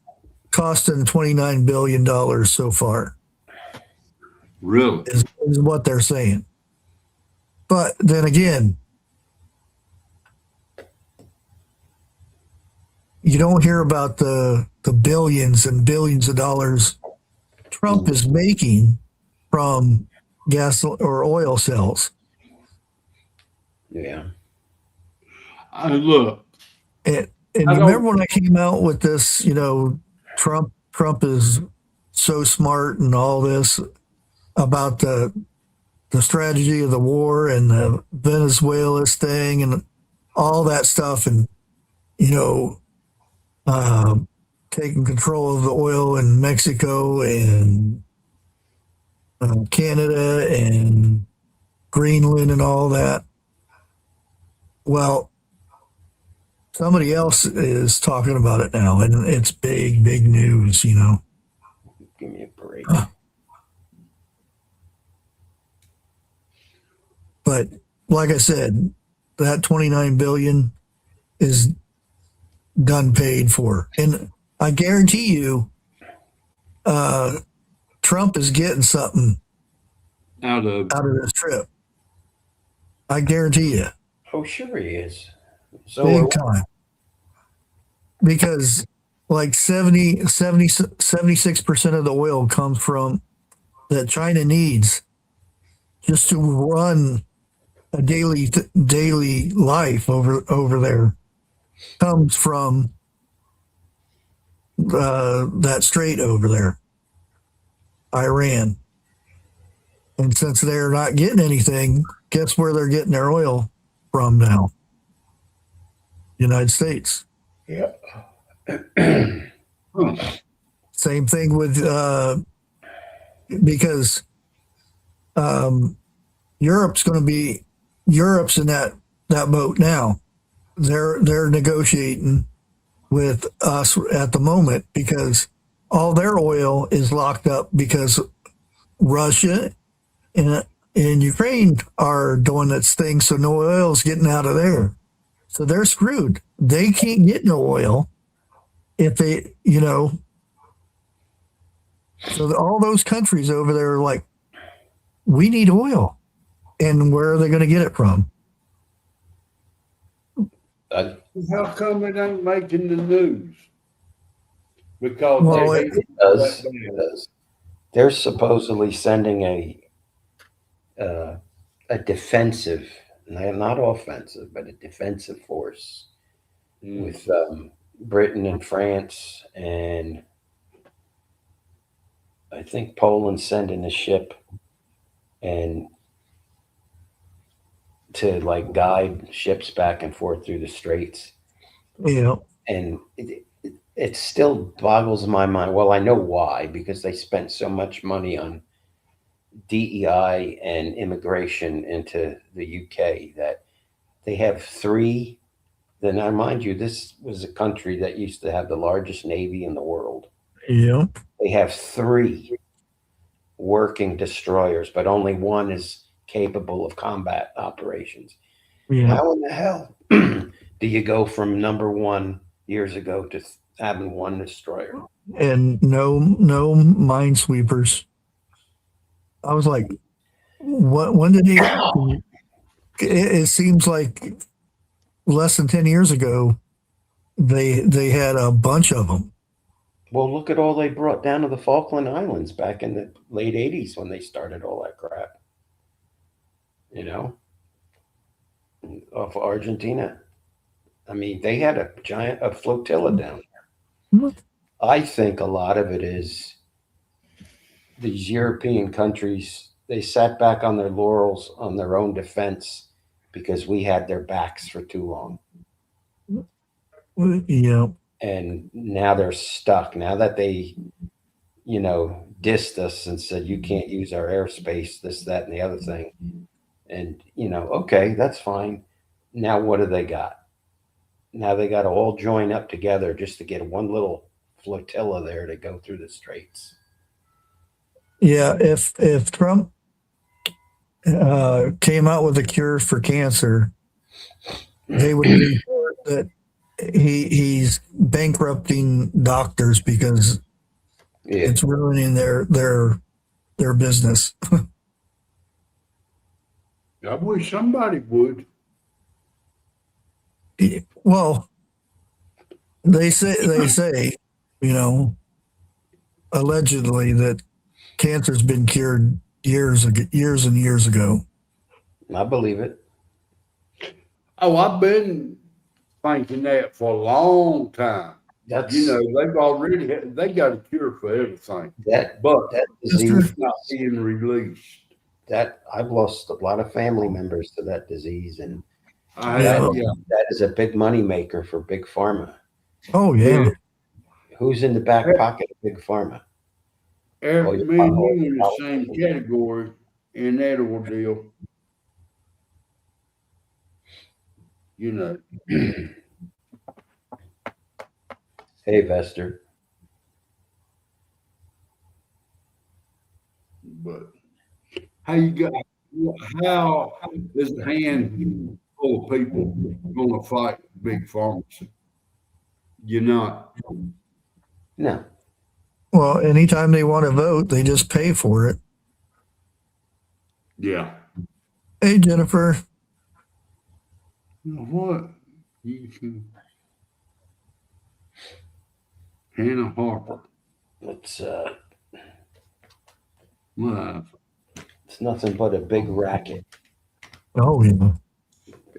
S2: costing $29 billion so far,
S4: Really?
S2: is what they're saying. But then again, you don't hear about the billions and billions of dollars Trump is making from gas or oil sales.
S3: Yeah.
S4: Look,
S2: And
S4: I
S2: you
S4: don't.
S2: remember when I came out with this, Trump is so smart and all this about the strategy of the war and the Venezuela's thing and all that stuff, and taking control of the oil in Mexico and Canada and Greenland and all that. Well, somebody else is talking about it now, and it's big, big news.
S3: Give me a break.
S2: But like I said, that 29 billion is done paid for, and I guarantee you, Trump is getting something
S4: Out of
S2: out of this trip. I guarantee you,
S3: Oh, sure he is. So
S2: big time, because like 76% of the oil comes from that China needs just to run a daily life over there comes from that strait over there, Iran. And since they're not getting anything, guess where they're getting their oil from now? United States.
S3: yeah.
S2: Same thing with because Europe's in that boat now. They're negotiating with us at the moment because all their oil is locked up because Russia and Ukraine are doing its thing, so no oil is getting out of there. So they're screwed. They can't get no oil if they, so all those countries over there are like, we need oil. And where are they going to get it from?
S4: how come it ain't making the news? Because
S2: Well,
S4: they
S3: It does. It does. They're supposedly sending a defensive, not offensive, but a defensive force with Britain and France, and I think Poland's sending a ship and to like guide ships back and forth through the straits.
S2: Yeah.
S3: And it still boggles my mind. Well, I know why, because they spent so much money on DEI and immigration into the UK that they have three. Then I mind you, this was a country that used to have the largest navy in the world.
S2: Yeah.
S3: They have three working destroyers, but only one is capable of combat operations.
S2: Yeah.
S3: How in the hell do you go from number one years ago to having one destroyer?
S2: And no minesweepers. I was like, what? When did he? It seems like less than 10 years ago, they had a bunch of them.
S3: Well, look at all they brought down to the Falkland Islands back in the late 80s when they started all that crap. you know, off Argentina. I mean, they had a flotilla down there. I think a lot of it is these European countries, they sat back on their laurels on their own defense because we had their backs for too long.
S2: Yeah.
S3: And now they're stuck. Now that they, dissed us and said, you can't use our airspace, this, that, and the other thing. And, okay, that's fine. Now what do they got? Now they got to all join up together just to get one little flotilla there to go through the straits.
S2: Yeah. If Trump came out with a cure for cancer, they would report that he's bankrupting doctors because it's ruining their business.
S4: I wish somebody would.
S2: Well, they say, allegedly that cancer's been cured years and years ago.
S3: I believe it.
S4: Oh, I've been thinking that for a long time.
S3: That's
S4: they got a cure for everything.
S3: That
S4: disease is not being released.
S3: I've lost a lot of family members to that disease, and
S4: that
S3: is a big money maker for Big Pharma.
S2: Oh yeah.
S3: Who's in the back pocket of Big Pharma?
S4: Eric, me and you in the same category in that ordeal.
S3: Hey, Vester.
S4: But how is a handful of people going to fight big pharmacy? You're not.
S3: No.
S2: Well, anytime they want to vote, they just pay for it.
S4: Yeah.
S2: Hey, Jennifer.
S4: You know what? Hannah Harper.
S3: It's
S4: Live.
S3: It's nothing but a big racket.
S2: Oh yeah.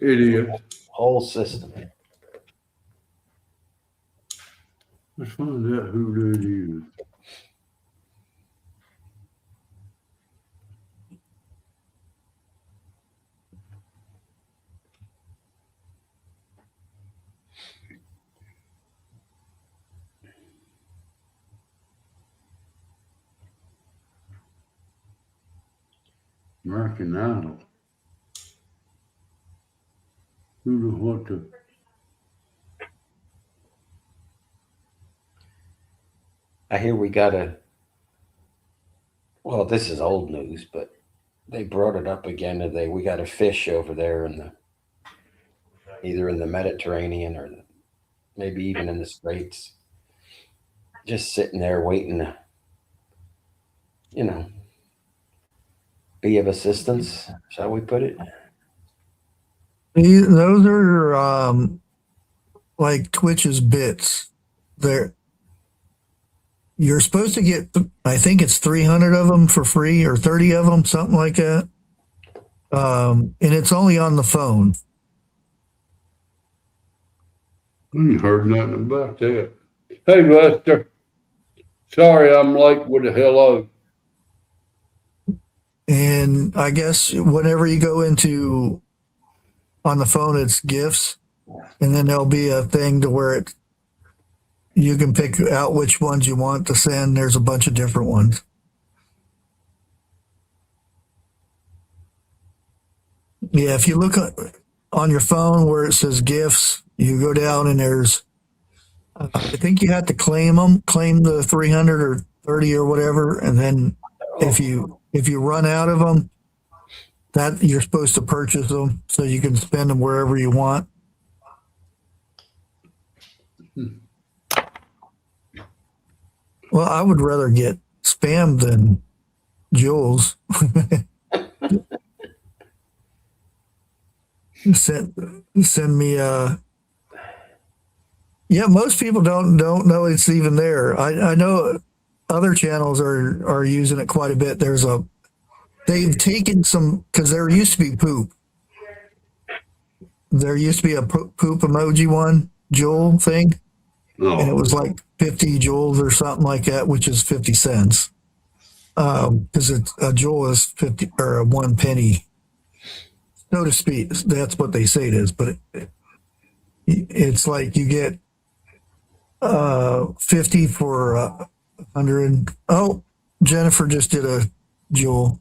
S4: It is.
S3: Whole system.
S4: Let's find out who that is. American Idol. What the?
S3: I hear we well, this is old news, but they brought it up again today. We got a fish over there either in the Mediterranean or maybe even in the Straits, just sitting there waiting to, be of assistance, shall we put it?
S2: Those are like Twitch's bits. You're supposed to get, I think it's 300 of them for free or 30 of them, something like that. And it's only on the phone.
S4: I ain't heard nothing about that. Hey, Lester. Sorry I'm late with a hello.
S2: And I guess whenever you go into on the phone, it's gifts, and then there'll be a thing to where you can pick out which ones you want to send. There's a bunch of different ones. Yeah, if you look on your phone where it says gifts, you go down and there's, I think you have to claim the 300 or 30 or whatever, and then if you run out of them, that you're supposed to purchase them so you can spend them wherever you want. Well, I would rather get spam than jewels. Send me yeah, most people don't know it's even there. I know other channels are using it quite a bit. There's they've taken some, because there used to be poop. There used to be a poop emoji one, Joel thing, and it was like 50 joules or something like that, which is 50 cents. Because a joule is 50 or 1 penny, so to speak. That's what they say it is, but it's like you get 50 for 100. Oh, Jennifer just did a joule.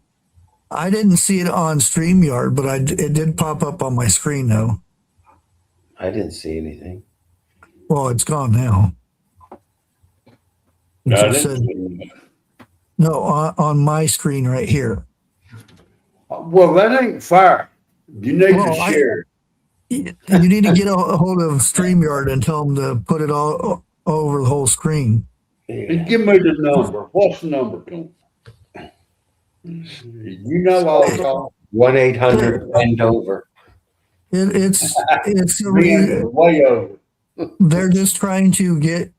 S2: I didn't see it on StreamYard, but it did pop up on my screen though.
S3: I didn't see anything.
S2: Well, it's gone now. It just said, no, on my screen right here.
S4: Well, that ain't fair. You need to share.
S2: You need to get a hold of StreamYard and tell them to put it all over the whole screen.
S4: And give me the number. What's the number, Tony? You know all
S3: 1-800 bend over.
S2: It's
S4: way over.
S2: They're just trying to get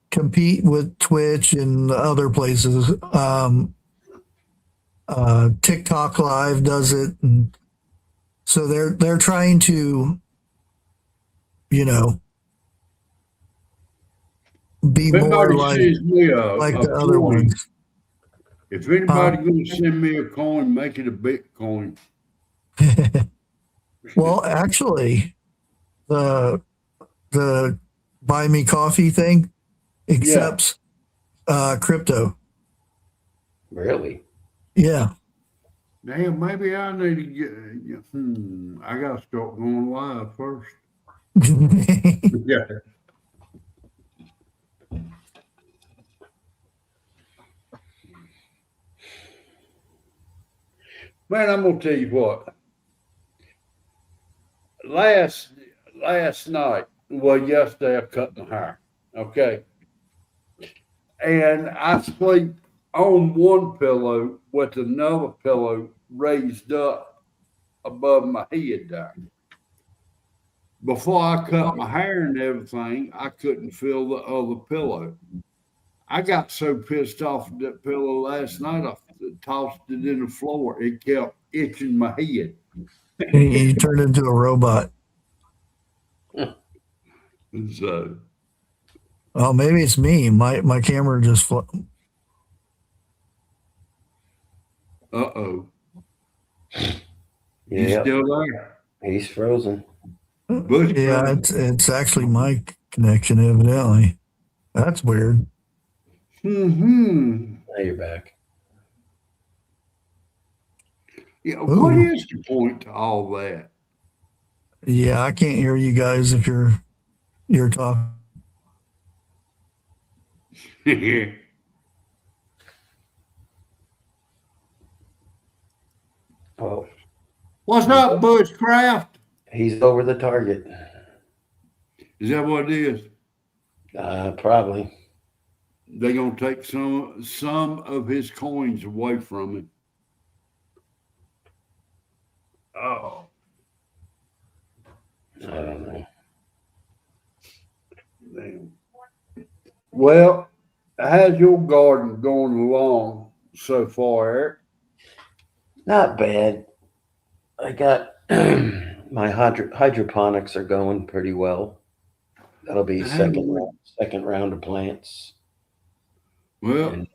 S2: compete with Twitch and other places. TikTok Live does it, and so they're trying to be more like the other ones.
S4: If anybody gonna send me a coin, make it a Bitcoin.
S2: Well, actually, the buy me coffee thing accepts crypto.
S3: Really?
S2: Yeah.
S4: Damn, maybe I need to get. I gotta start going live first. Yeah. Man, I'm gonna tell you what. Last night, well, yesterday I cut my hair. Okay. And I sleep on one pillow with another pillow raised up above my head there. Before I cut my hair and everything, I couldn't feel the other pillow. I got so pissed off at that pillow last night, I tossed it in the floor. It kept itching my head.
S2: You turned into a robot.
S4: So,
S2: oh, maybe it's me. My camera just
S4: uh-oh.
S3: Yeah.
S4: He's still there.
S3: He's frozen.
S2: Yeah, it's actually my connection, evidently. That's weird.
S4: Mm-hmm.
S3: Now you're back.
S4: Yeah, what is the point to all that?
S2: Yeah, I can't hear you guys if you're talking.
S3: Oh,
S4: What's up, Bushcraft?
S3: he's over the target.
S4: Is that what it is?
S3: Probably.
S4: They're gonna take some of his coins away from him. Oh,
S3: I don't know.
S4: damn. Well, how's your garden going along so far, Eric?
S3: Not bad. I got my hydroponics are going pretty well. That'll be second round of plants.
S4: Well,
S3: And,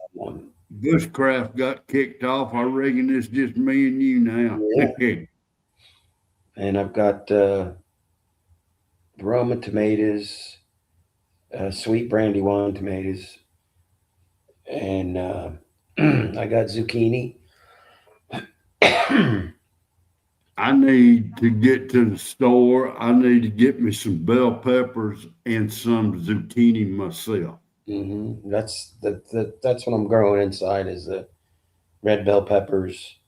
S4: Bushcraft got kicked off. I reckon it's just me and you now.
S3: Yeah. And I've got Roma tomatoes, sweet brandywine tomatoes, and I got zucchini.
S4: I need to get to the store. I need to get me some bell peppers and some zucchini myself.
S3: Mm-hmm. That's what I'm growing inside is the red bell peppers,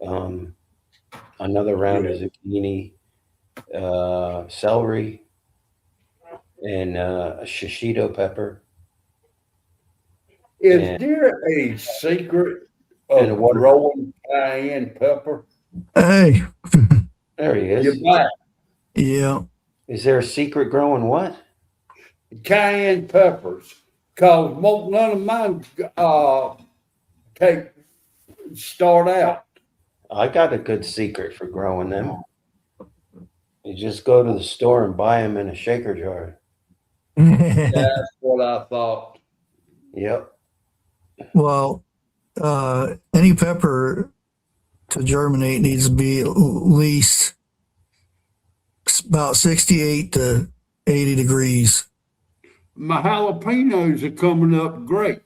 S3: another round of zucchini, celery, and a shishito pepper.
S4: Is there a secret of growing cayenne pepper?
S2: Hey.
S3: There he is.
S4: You're back.
S2: Yeah.
S3: Is there a secret growing what?
S4: Cayenne peppers. Because none of mine take start out?
S3: I got a good secret for growing them. You just go to the store and buy them in a shaker jar.
S4: That's what I thought.
S3: Yep.
S2: Well, any pepper to germinate needs to be at least about 68 to 80 degrees.
S4: My jalapenos are coming up great.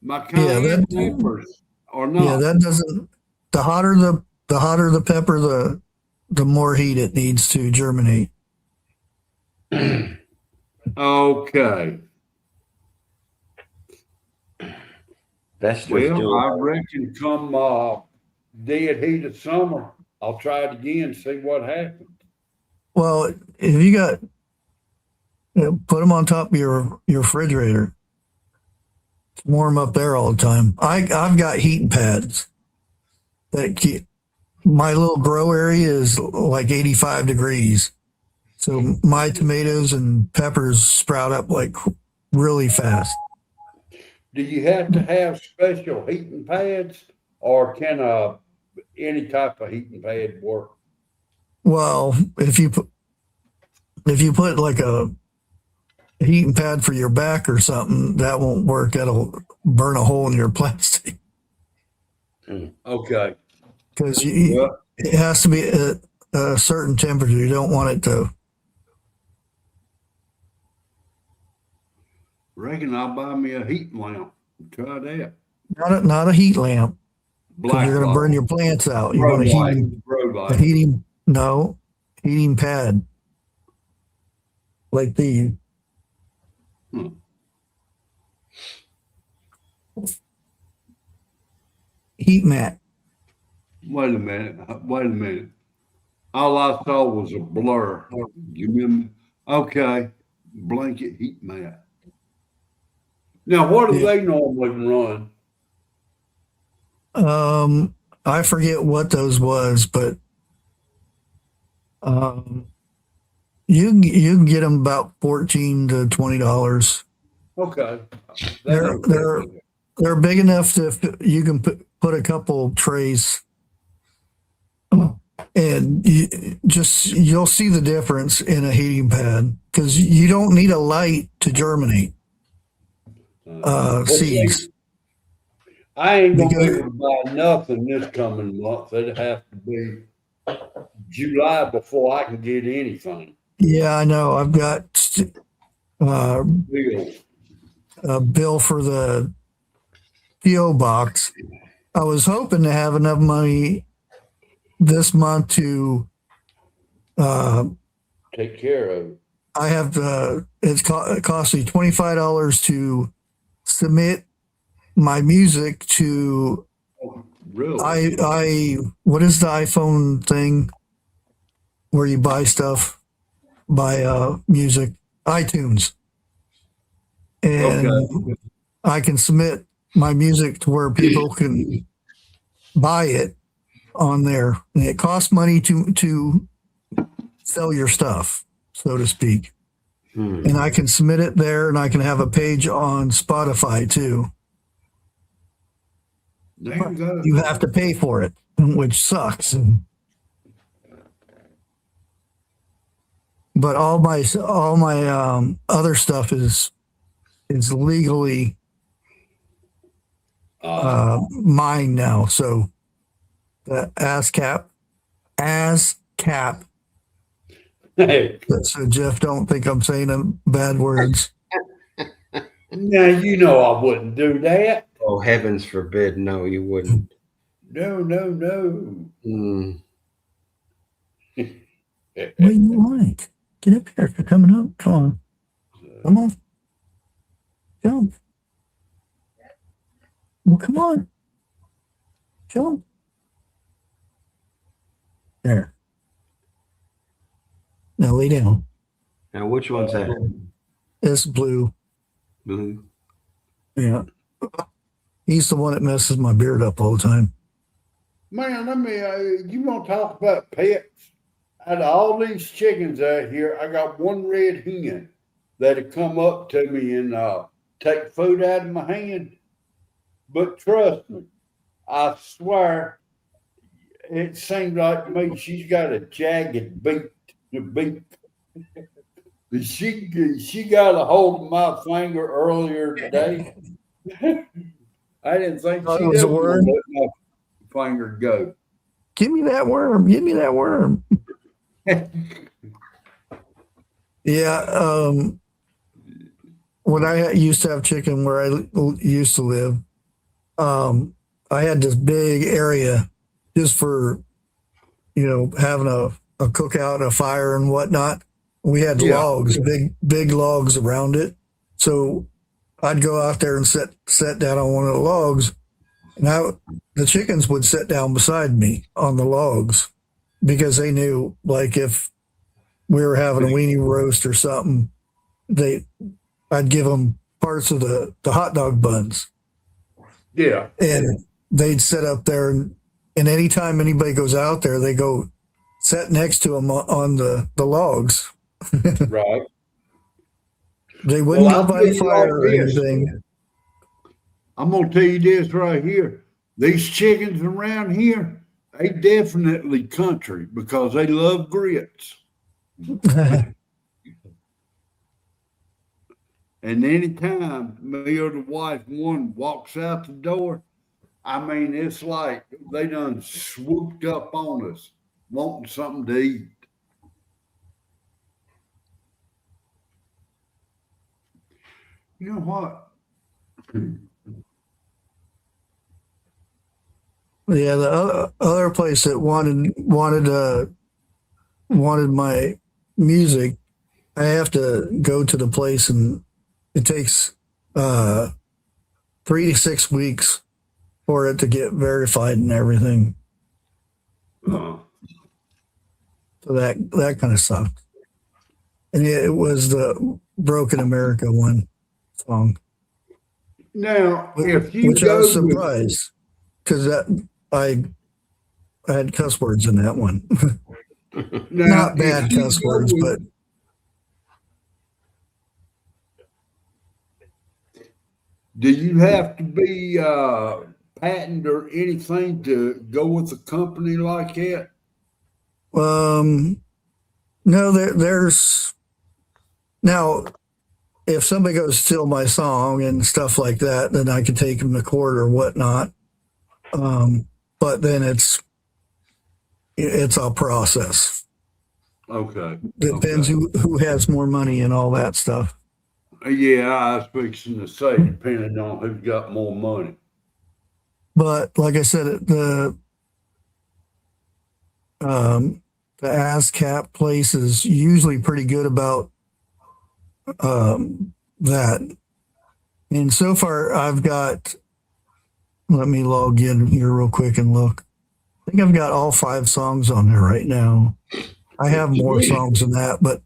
S4: My cayenne peppers are not.
S2: Yeah, that doesn't. The hotter the pepper, the more heat it needs to germinate.
S4: Okay.
S3: That's just
S4: Well, I reckon come dead heat of summer, I'll try it again, see what happens.
S2: Well, if you got, put them on top of your refrigerator. It's warm up there all the time. I've got heating pads that keep my little grow area is like 85 degrees. So my tomatoes and peppers sprout up like really fast.
S4: Do you have to have special heating pads, or can any type of heating pad work?
S2: Well, if you put like a heating pad for your back or something, that won't work. That'll burn a hole in your plastic.
S4: Okay.
S2: Because it has to be at a certain temperature. You don't want it to.
S4: Reckon I'll buy me a heat lamp. Try that.
S2: Not a heat lamp. Because you're going to burn your plants out. You want a heating pad like these. Heat mat.
S4: Wait a minute. All I saw was a blur. You remember? Okay. Blanket heat mat. Now, what do they normally run?
S2: I forget what those was, but you can get them about $14 to $20.
S4: Okay.
S2: They're big enough to you can put a couple trays, and you'll see the difference in a heating pad because you don't need a light to germinate seeds.
S4: I ain't gonna be able to buy nothing this coming month. It'd have to be July before I can get anything.
S2: Yeah, I know. I've got a bill for the PO box. I was hoping to have enough money this month to
S4: take care of it.
S2: I have it cost me $25 to submit my music to
S4: really?
S2: What is the iPhone thing where you buy stuff by music? iTunes. And I can submit my music to where people can buy it on there. And it costs money to sell your stuff, so to speak. And I can submit it there, and I can have a page on Spotify too.
S4: There you go.
S2: You have to pay for it, which sucks. But all my other stuff is legally mine now. So the ASCAP.
S4: Hey.
S2: So Jeff, don't think I'm saying them bad words.
S4: Now you know I wouldn't do that.
S3: Oh, heavens forbid! No, you wouldn't.
S4: No.
S2: What do you like? Get up here. You're coming up. Come on. Jump. Well, come on. Jump. There. Now lay down.
S3: Now, which one's that?
S2: It's Blue.
S3: Blue.
S2: Yeah. He's the one that messes my beard up all the time.
S4: Man, you want to talk about pets? Out of all these chickens out here, I got one red hen that'll come up to me and take food out of my hand. But trust me, I swear, it seems like to me she's got a jagged beak. The beak. She got a hold of my finger earlier today. I didn't think
S2: Oh, it
S4: she'd
S2: was a
S4: ever
S2: worm?
S4: let my finger go.
S2: Give me that worm. Give me that worm. Yeah. When I used to have chicken where I used to live, I had this big area just for, having a cookout and a fire and whatnot. We had
S4: Yeah.
S2: logs, big logs around it. So I'd go out there and sit down on one of the logs, and the chickens would sit down beside me on the logs because they knew, like, if we were having a weenie roast or something, I'd give them parts of the hot dog buns.
S4: Yeah.
S2: And they'd sit up there, and anytime anybody goes out there, they go sit next to them on the logs.
S4: Right.
S2: They wouldn't
S4: Well, I'll
S2: go by
S4: tell
S2: the
S4: you
S2: fire or
S4: like this.
S2: anything.
S4: I'm gonna tell you this right here. These chickens around here, they definitely country because they love grits. And anytime me or the wife one walks out the door, I mean, it's like they done swooped up on us, wanting something to eat. You know what?
S2: Yeah, the other place that wanted my music, I have to go to the place, and it takes 3 to 6 weeks for it to get verified and everything. So that kind of sucked. And it was the Broken America one song,
S4: Now, if you
S2: which I
S4: go
S2: was
S4: with,
S2: surprised because I had cuss words in that one.
S4: now,
S2: Not bad
S4: if you
S2: cuss
S4: go
S2: words,
S4: with-
S2: but
S4: do you have to be patent or anything to go with a company like that?
S2: no, there's now, if somebody goes steal my song and stuff like that, then I can take them to court or whatnot. But then it's a process.
S4: Okay.
S2: Depends
S4: Okay.
S2: who has more money and all that stuff.
S4: Yeah, I was fixing to say, depending on who's got more money.
S2: But like I said, the ASCAP place is usually pretty good about that. And so far, I've got. Let me log in here real quick and look. I think I've got all 5 songs on there right now. I have more songs than that, but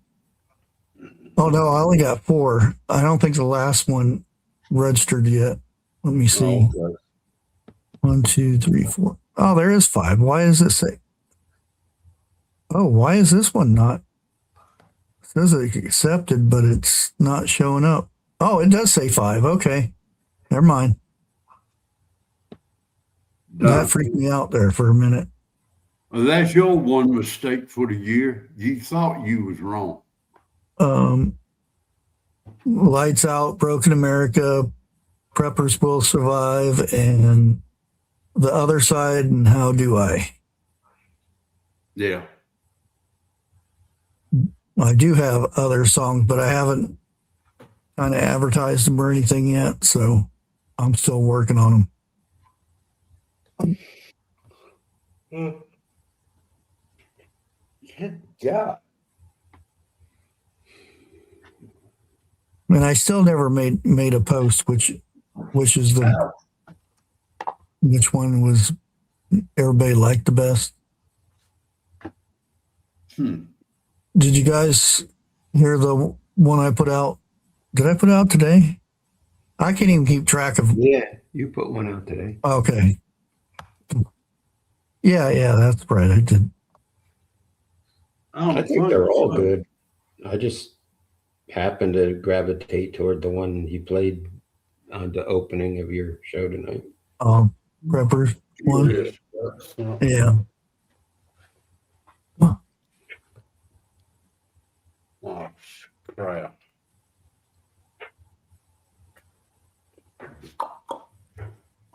S2: oh no, I only got 4. I don't think the last one registered yet. Let me see.
S4: Okay.
S2: 1, 2, 3, 4. Oh, there is 5. Why does it say? Oh, why is this one not? It says it's accepted, but it's not showing up. Oh, it does say 5. Okay, never mind. That freaked me out there for a minute.
S4: Well, that's your one mistake for the year. You thought you was wrong.
S2: Lights Out, Broken America, Preppers Will Survive, and The Other Side, and How Do I?
S4: Yeah.
S2: I do have other songs, but I haven't kind of advertised them or anything yet, so I'm still working on them.
S4: Yeah.
S2: And I still never made a post, which is which one was everybody liked the best. Did you guys hear the one I put out? Did I put out today? I can't even keep track of.
S3: Yeah, you put one out today.
S2: Okay. Yeah, that's right. I did.
S3: I think they're all good. I just happened to gravitate toward the one you played on the opening of your show tonight.
S2: Preppers. one.
S4: Yes, that's not-
S2: Yeah.
S4: Oh, crap.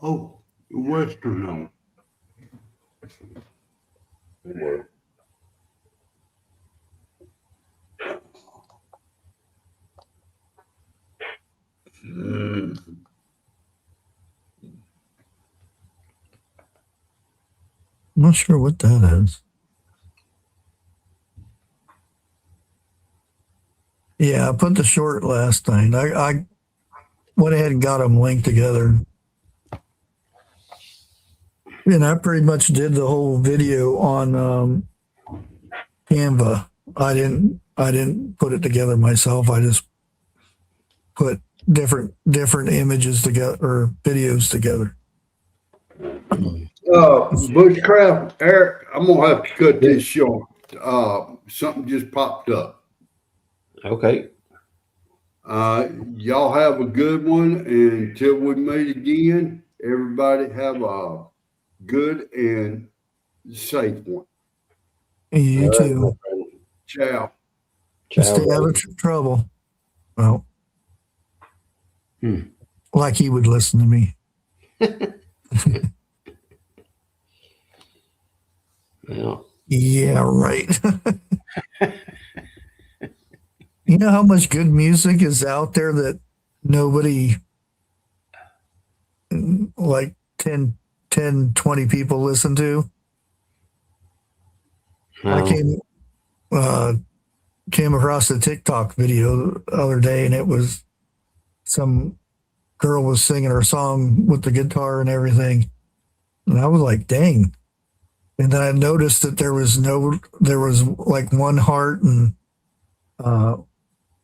S4: Oh, the Western home. Well, mm,
S2: I'm not sure what that is. Yeah, I put the short last night. I went ahead and got them linked together. And I pretty much did the whole video on Canva. I didn't put it together myself. I just put different images together or videos together.
S4: Bushcraft, Eric, I'm gonna have to cut this short. Something just popped up.
S3: Okay.
S4: Y'all have a good one, and until we meet again, everybody have a good and safe one.
S2: You
S3: All right,
S2: too.
S3: my friend.
S4: Ciao.
S2: Just
S3: Ciao,
S2: stay out
S3: buddy.
S2: of trouble. Well,
S3: Hmm.
S2: like he would listen to me.
S3: Well,
S2: Yeah, right. You know how much good music is out there that nobody, like 20 people listen to? I came across a TikTok video the other day, and it was some girl was singing her song with the guitar and everything. And I was like, dang. And then I noticed that there was like one heart and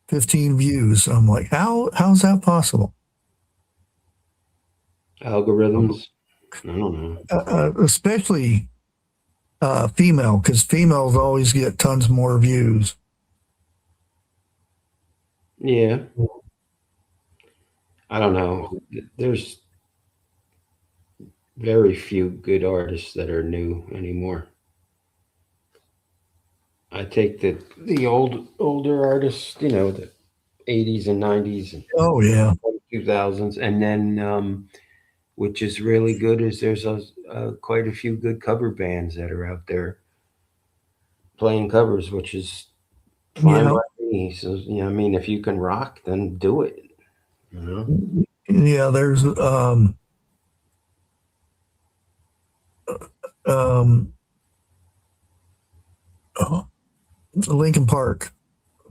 S2: 15 views. I'm like, how's that possible?
S3: algorithms. I don't know.
S2: Especially female, because females always get tons more views.
S3: Yeah. I don't know. There's very few good artists that are new anymore. I take the older artists, you know, the 80s and 90s and
S2: Oh yeah,
S3: 2000s, and then which is really good is there's quite a few good cover bands that are out there playing covers, which is fine
S2: yeah,
S3: by me. So you know, I mean, if you can rock, then do it. You know.
S2: yeah. There's um oh, Lincoln Park.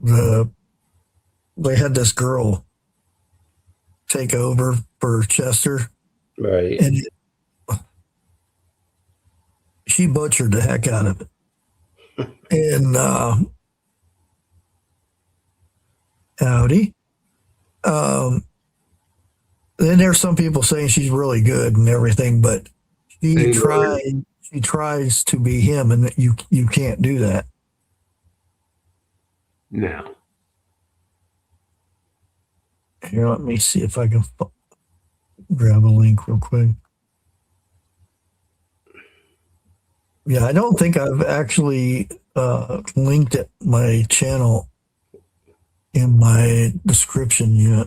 S2: They had this girl take over for Chester,
S3: Right.
S2: and she butchered the heck out of it. And howdy. Um, then there's some people saying she's really good and everything, but
S3: They
S2: she tries to be him, and you can't do that.
S3: No.
S2: Here, let me see if I can grab a link real quick. Yeah, I don't think I've actually linked it, my channel in my description yet.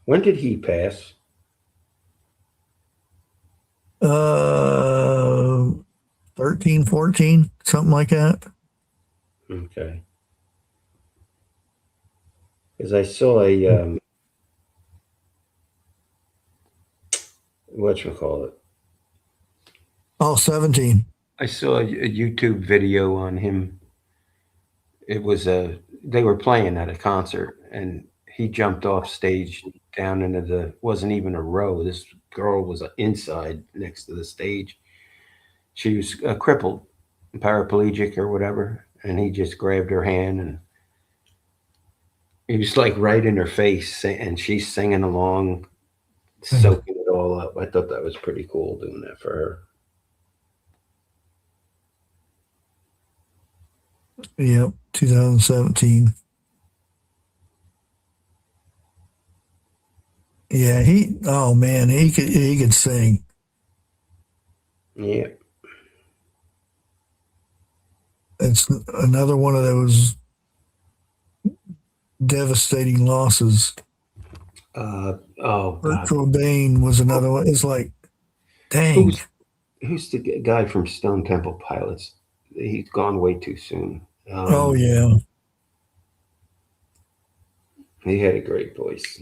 S3: When did he pass?
S2: 13, 14, something like that.
S3: Okay. Because I saw a whatchamacallit.
S2: Oh, 17.
S3: I saw a YouTube video on him. It was they were playing at a concert, and he jumped off stage down into wasn't even a row. This girl was inside next to the stage. She was crippled, paraplegic or whatever, and he just grabbed her hand, and he was like right in her face, and she's singing along, soaking it all up. I thought that was pretty cool doing that for her.
S2: Yep, 2017. Yeah, oh man, he could sing.
S3: Yeah.
S2: It's another one of those devastating losses.
S3: Oh
S2: Kurt
S3: God.
S2: Cobain was another one. It's like, dang.
S3: Who's the guy from Stone Temple Pilots? He's gone way too soon.
S2: Oh yeah.
S3: He had a great voice.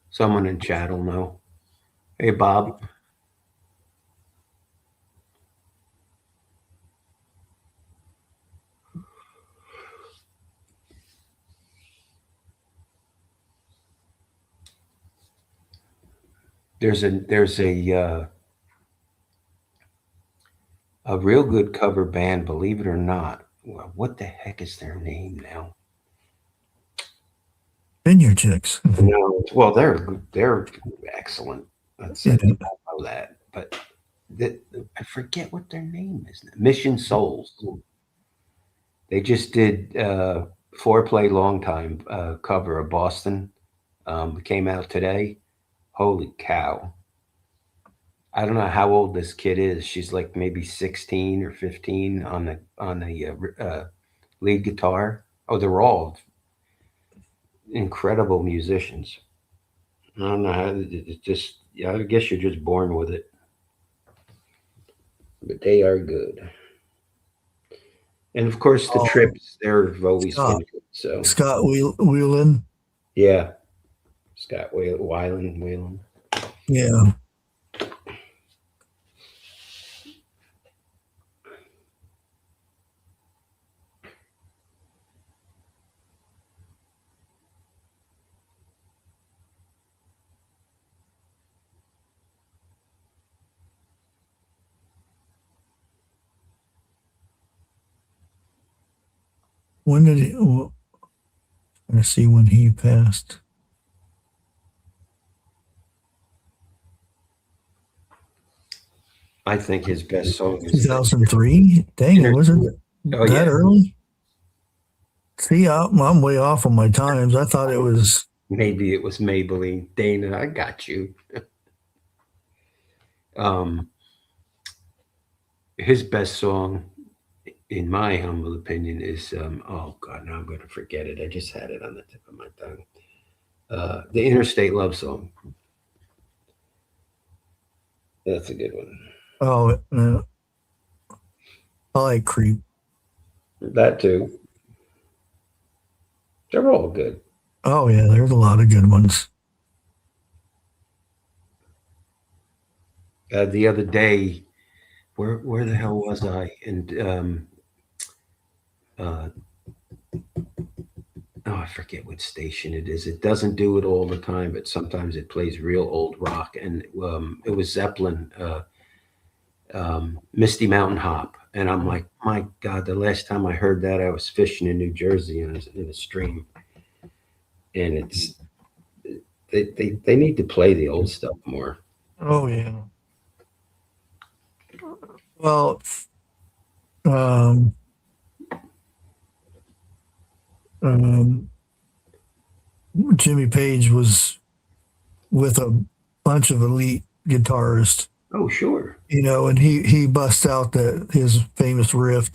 S3: Someone in chat will know. Hey, Bob. There's a real good cover band, believe it or not. What the heck is their name now?
S2: Vineyard Chicks.
S3: No, well, they're excellent. That's
S2: Yeah.
S3: I know that, but I forget what their name is. Mission Souls. They just did Foreplay Long Time cover of Boston. Came out today. Holy cow! I don't know how old this kid is. She's like maybe 16 or 15 on the lead guitar. Oh, they're all incredible musicians. I don't know how it's just. Yeah, I guess you're just born with it, but they are good. And of course, the
S2: Oh,
S3: Trips. They've always
S2: Scott.
S3: been good. So
S2: Scott Whelan.
S3: yeah, Scott Whelan.
S2: Yeah. When did he? Well, let's see when he passed.
S3: I think his best song is
S2: 2003. Dang, it wasn't
S3: Oh
S2: that
S3: yeah,
S2: early. See, I'm way off on my times. I thought it was.
S3: maybe it was Maybelline. Dana, I got you. um, his best song, in my humble opinion, is oh God, now I'm going to forget it. I just had it on the tip of my tongue. The Interstate Love Song. That's a good one.
S2: Oh, I like Creep.
S3: That too. They're all good.
S2: Oh yeah, there's a lot of good ones.
S3: The other day, where the hell was I? And oh, I forget what station it is. It doesn't do it all the time, but sometimes it plays real old rock. And it was Zeppelin, Misty Mountain Hop. And I'm like, my God, the last time I heard that, I was fishing in New Jersey in a stream. And it's they need to play the old stuff more.
S2: Oh yeah. Well, um, Jimmy Page was with a bunch of elite guitarists,
S3: Oh, sure.
S2: and he busts out his famous riff,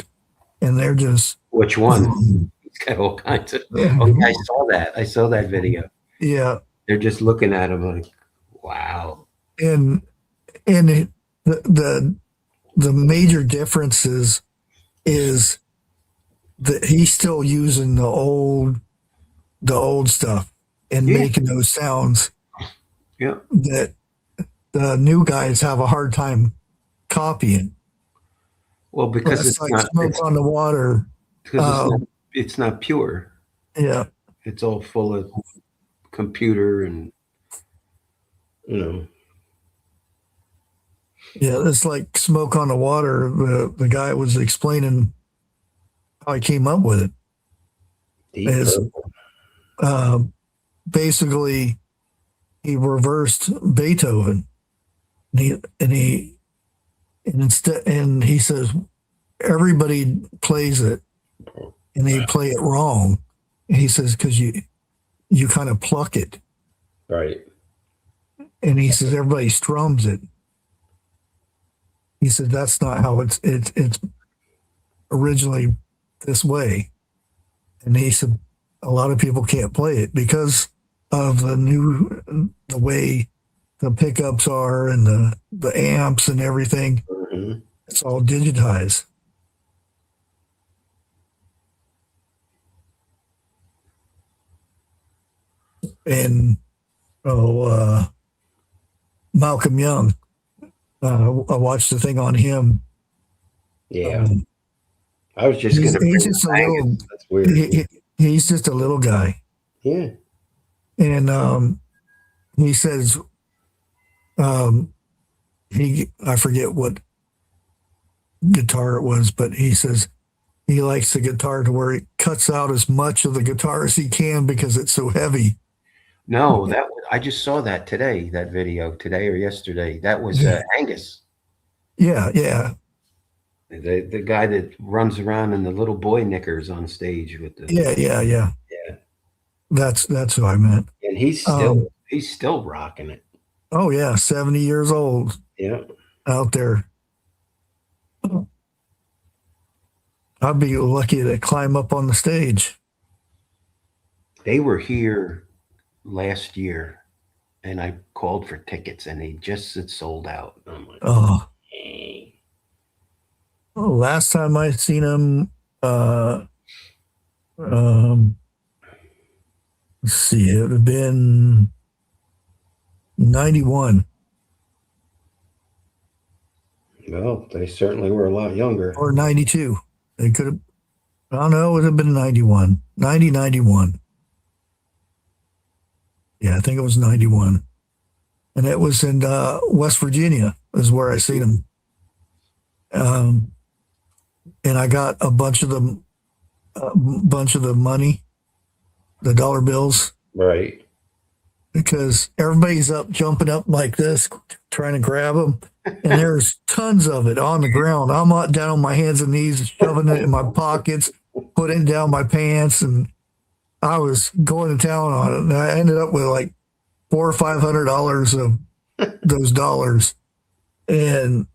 S2: and they're just
S3: Which one? He's got all kinds of. Oh, yeah, I saw that. I saw that video.
S2: yeah,
S3: They're just looking at him like, wow.
S2: and the major differences is that he's still using the old stuff and
S3: Yeah.
S2: making those sounds
S3: Yeah.
S2: that the new guys have a hard time copying.
S3: Well, because
S2: It's like Smoke on the Water.
S3: it's not pure.
S2: Yeah,
S3: It's all full of computer and
S2: yeah. It's like Smoke on the Water. The guy was explaining how he came up with it.
S3: Deep
S2: Is
S3: Purple.
S2: basically he reversed Beethoven, and he says everybody plays it and they play it wrong. And he says because you kind of pluck it
S3: Right.
S2: And he says everybody strums it. He said that's not how it's originally this way. And he said a lot of people can't play it because of the way the pickups are and the amps and everything.
S3: Mhm.
S2: It's all digitized. And Malcolm Young, I watched the thing on him.
S3: Yeah. I was just
S2: He's,
S3: going to
S2: he's
S3: bring
S2: just a
S3: up
S2: little.
S3: Angus. That's weird.
S2: He's just a little guy,
S3: Yeah.
S2: and he says, I forget what guitar it was, but he says he likes the guitar to where he cuts out as much of the guitar as he can because it's so heavy.
S3: No, I just saw that today, that video today or yesterday. That was Angus,
S2: Yeah, yeah,
S3: the guy that runs around in the little boy knickers on stage with the
S2: yeah.
S3: yeah.
S2: That's who I meant.
S3: And he's still rocking it.
S2: Oh yeah, 70 years old
S3: Yeah.
S2: out there. I'd be lucky to climb up on the stage.
S3: They were here last year, and I called for tickets, and they just had sold out. I'm like,
S2: Oh,
S3: "Dang."
S2: last time I seen him, let's see, it would have been 91
S3: Well, they certainly were a lot younger.
S2: or 92. They could have, I don't know, it would have been 91, 91. Yeah, I think it was 91. And it was in West Virginia is where I seen him. And I got a bunch of the money, the dollar bills,
S3: Right.
S2: because everybody's up, jumping up like this, trying to grab them. And there's tons of it on the ground. I'm out down on my hands and knees, shoving it in my pockets, putting it down my pants. And I was going to town on it. And I ended up with like $400 or $500 of those dollars. And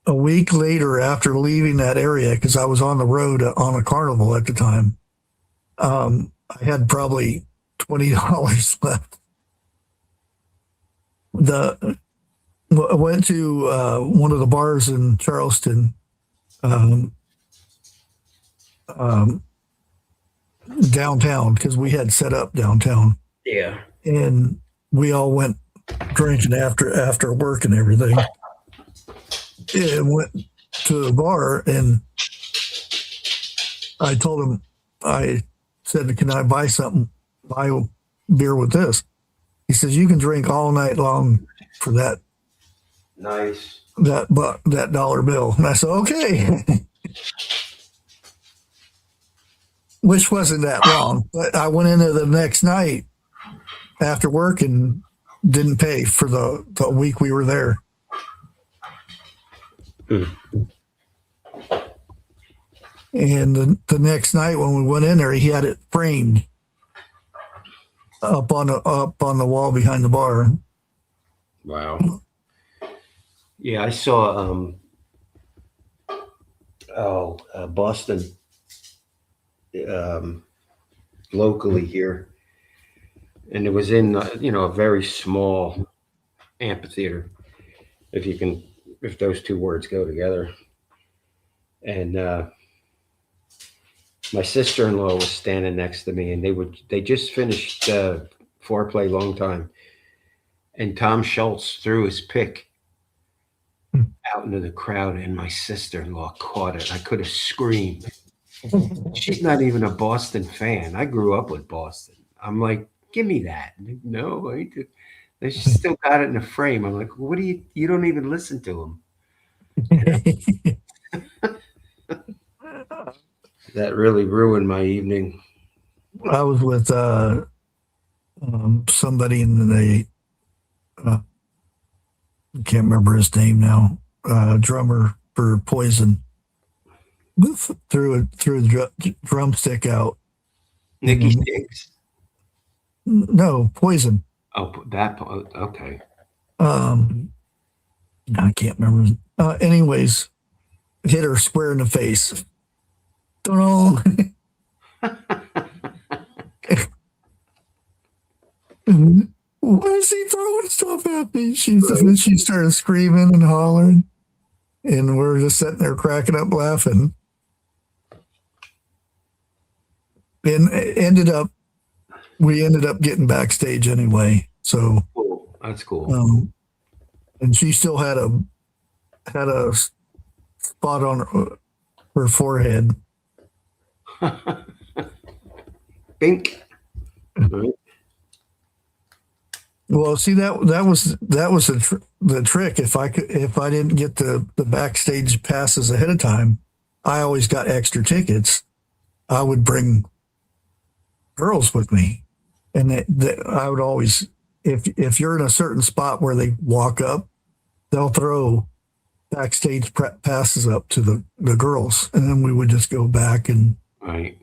S2: a week later, after leaving that area, because I was on the road on a carnival at the time, I had probably $20 left. I went to one of the bars in Charleston, downtown, because we had set up downtown,
S3: Yeah.
S2: and we all went drinking after work and everything. And went to the bar, and I told him, I said, "Can I buy a beer with this?" He says, "You can drink all night long for that
S3: Nice.
S2: that dollar bill." And I said, "Okay," which wasn't that long. But I went into the next night after work and didn't pay for the week we were there. And the next night when we went in there, he had it framed up on the wall behind the bar.
S3: Wow. Yeah, I saw Boston locally here, and it was in a very small amphitheater, if those two words go together. And my sister-in-law was standing next to me, and they just finished Foreplay Long Time, and Tom Schultz threw his pick out into the crowd, and my sister-in-law caught it. I could have screamed. She's not even a Boston fan. I grew up with Boston. I'm like, give me that. No, they still got it in a frame. I'm like, what do you don't even listen to them. That really ruined my evening.
S2: I was with somebody in the I can't remember his name now. Drummer for Poison threw the drumstick out.
S3: Nikki Sticks.
S2: No, Poison.
S3: Oh, okay.
S2: I can't remember. Anyways, hit her square in the face. Don't know. Why is he throwing stuff at me? She started screaming and hollering, and we're just sitting there cracking up laughing. And we ended up getting backstage anyway. So
S3: Cool. That's cool.
S2: And she still had a spot on her forehead.
S3: Bink. Right.
S2: Well, see that was the trick. If I didn't get the backstage passes ahead of time, I always got extra tickets. I would bring girls with me, and I would always, if you're in a certain spot where they walk up, they'll throw backstage passes up to the girls, and then we would just go back and
S3: Right.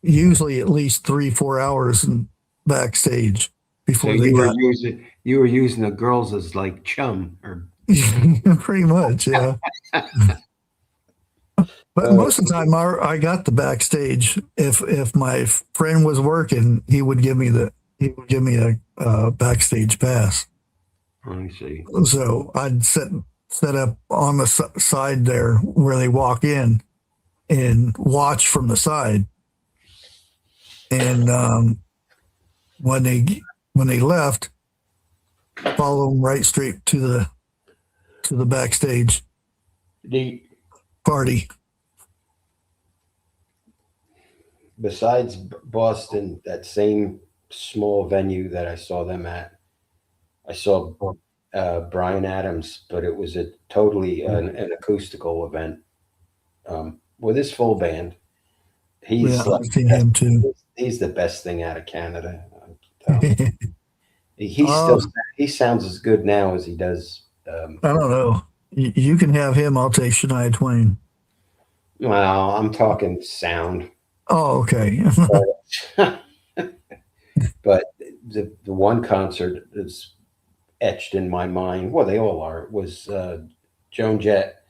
S2: Usually at least 3-4 hours in backstage before
S3: So
S2: they got
S3: you were using the girls as like chum or
S2: pretty much, yeah. But most of the time, I got the backstage. If my friend was working, he would give me a backstage pass.
S3: I see.
S2: So I'd set up on the side there where they walk in and watch from the side. And when they left, follow them right straight to the backstage party.
S3: Besides Boston, that same small venue that I saw them at, I saw Brian Adams, but it was a totally an acoustical event with his full band. He's
S2: Yeah,
S3: like,
S2: I've seen him too.
S3: he's the best thing out of Canada.
S2: Oh,
S3: He sounds as good now as he does.
S2: I don't know. You can have him. I'll take Shania Twain.
S3: Well, I'm talking sound.
S2: Oh, okay.
S3: But the one concert that's etched in my mind, well, they all are, was Joan Jett,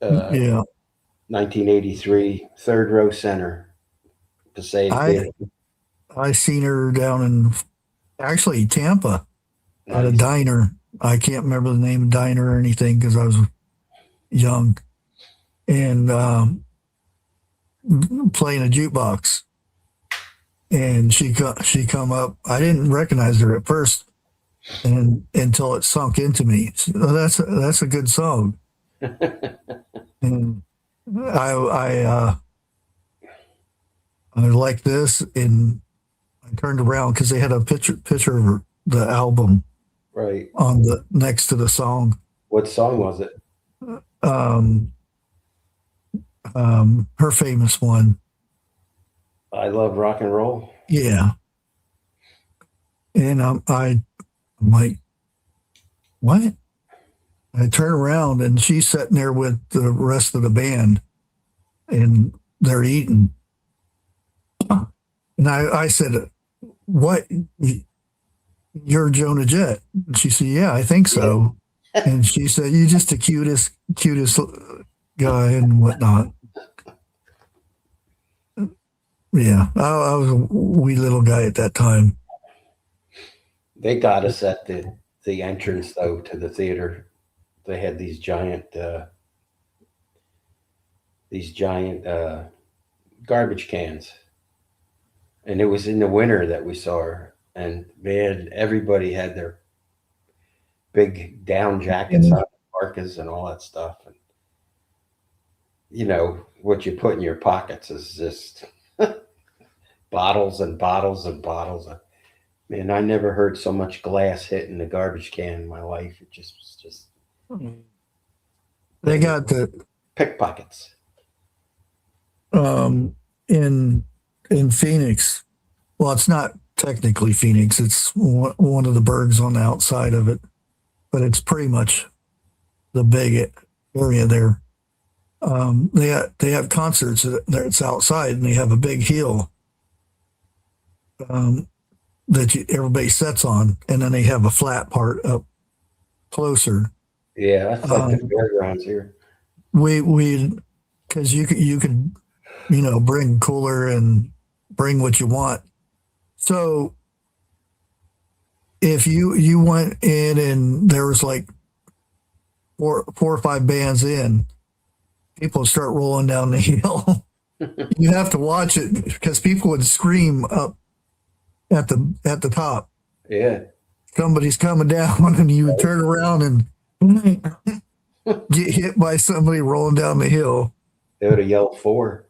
S2: Yeah,
S3: 1983, third row center, Passaic Theater.
S2: I seen her down in actually Tampa at a
S3: Nice.
S2: diner. I can't remember the name of the diner or anything because I was young, and playing a jukebox. And she come up. I didn't recognize her at first, and until it sunk into me. Oh, that's a good song. And I like this, and I turned around because they had a picture of the album
S3: Right.
S2: on the next to the song.
S3: What song was it?
S2: Her famous one.
S3: I Love Rock and Roll.
S2: Yeah. And I'm like, what? I turn around and she's sitting there with the rest of the band, and they're eating. And I said, what? You're Jonah Jett? And she said, yeah, I think so. And she said, you're just the cutest guy and whatnot. Yeah, I was a wee little guy at that time.
S3: They got us at the entrance though to the theater. They had these giant garbage cans, and it was in the winter that we saw her. And man, everybody had their big down jackets on, parkas, and all that stuff. And you know what you put in your pockets is just bottles and bottles and bottles. Man, I never heard so much glass hitting the garbage can in my life. It just was just.
S2: They got the
S3: Pickpockets.
S2: in Phoenix. Well, it's not technically Phoenix. It's one of the burgs on the outside of it, but it's pretty much the big area there. They have concerts there. It's outside, and they have a big hill. everybody sets on, and then they have a flat part up closer.
S3: Yeah, that's like the
S2: Um,
S3: fairgrounds here.
S2: we because you could bring cooler and bring what you want. So if you went in and there was like four or five bands in, people start rolling down the hill. You have to watch it because people would scream up at the top.
S3: Yeah.
S2: Somebody's coming down, and you would turn around and get hit by somebody rolling down the hill.
S3: They would have yelled 4.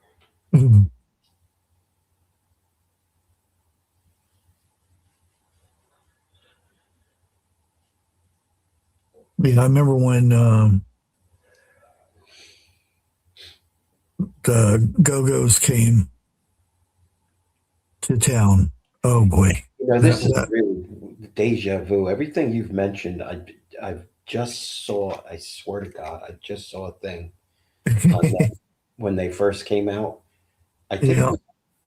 S2: Yeah, I remember when the Go-Go's came to town. Oh boy.
S3: This is really deja vu. Everything you've mentioned, I just saw, I swear to God, I just saw a thing on them when they first came out. I think it was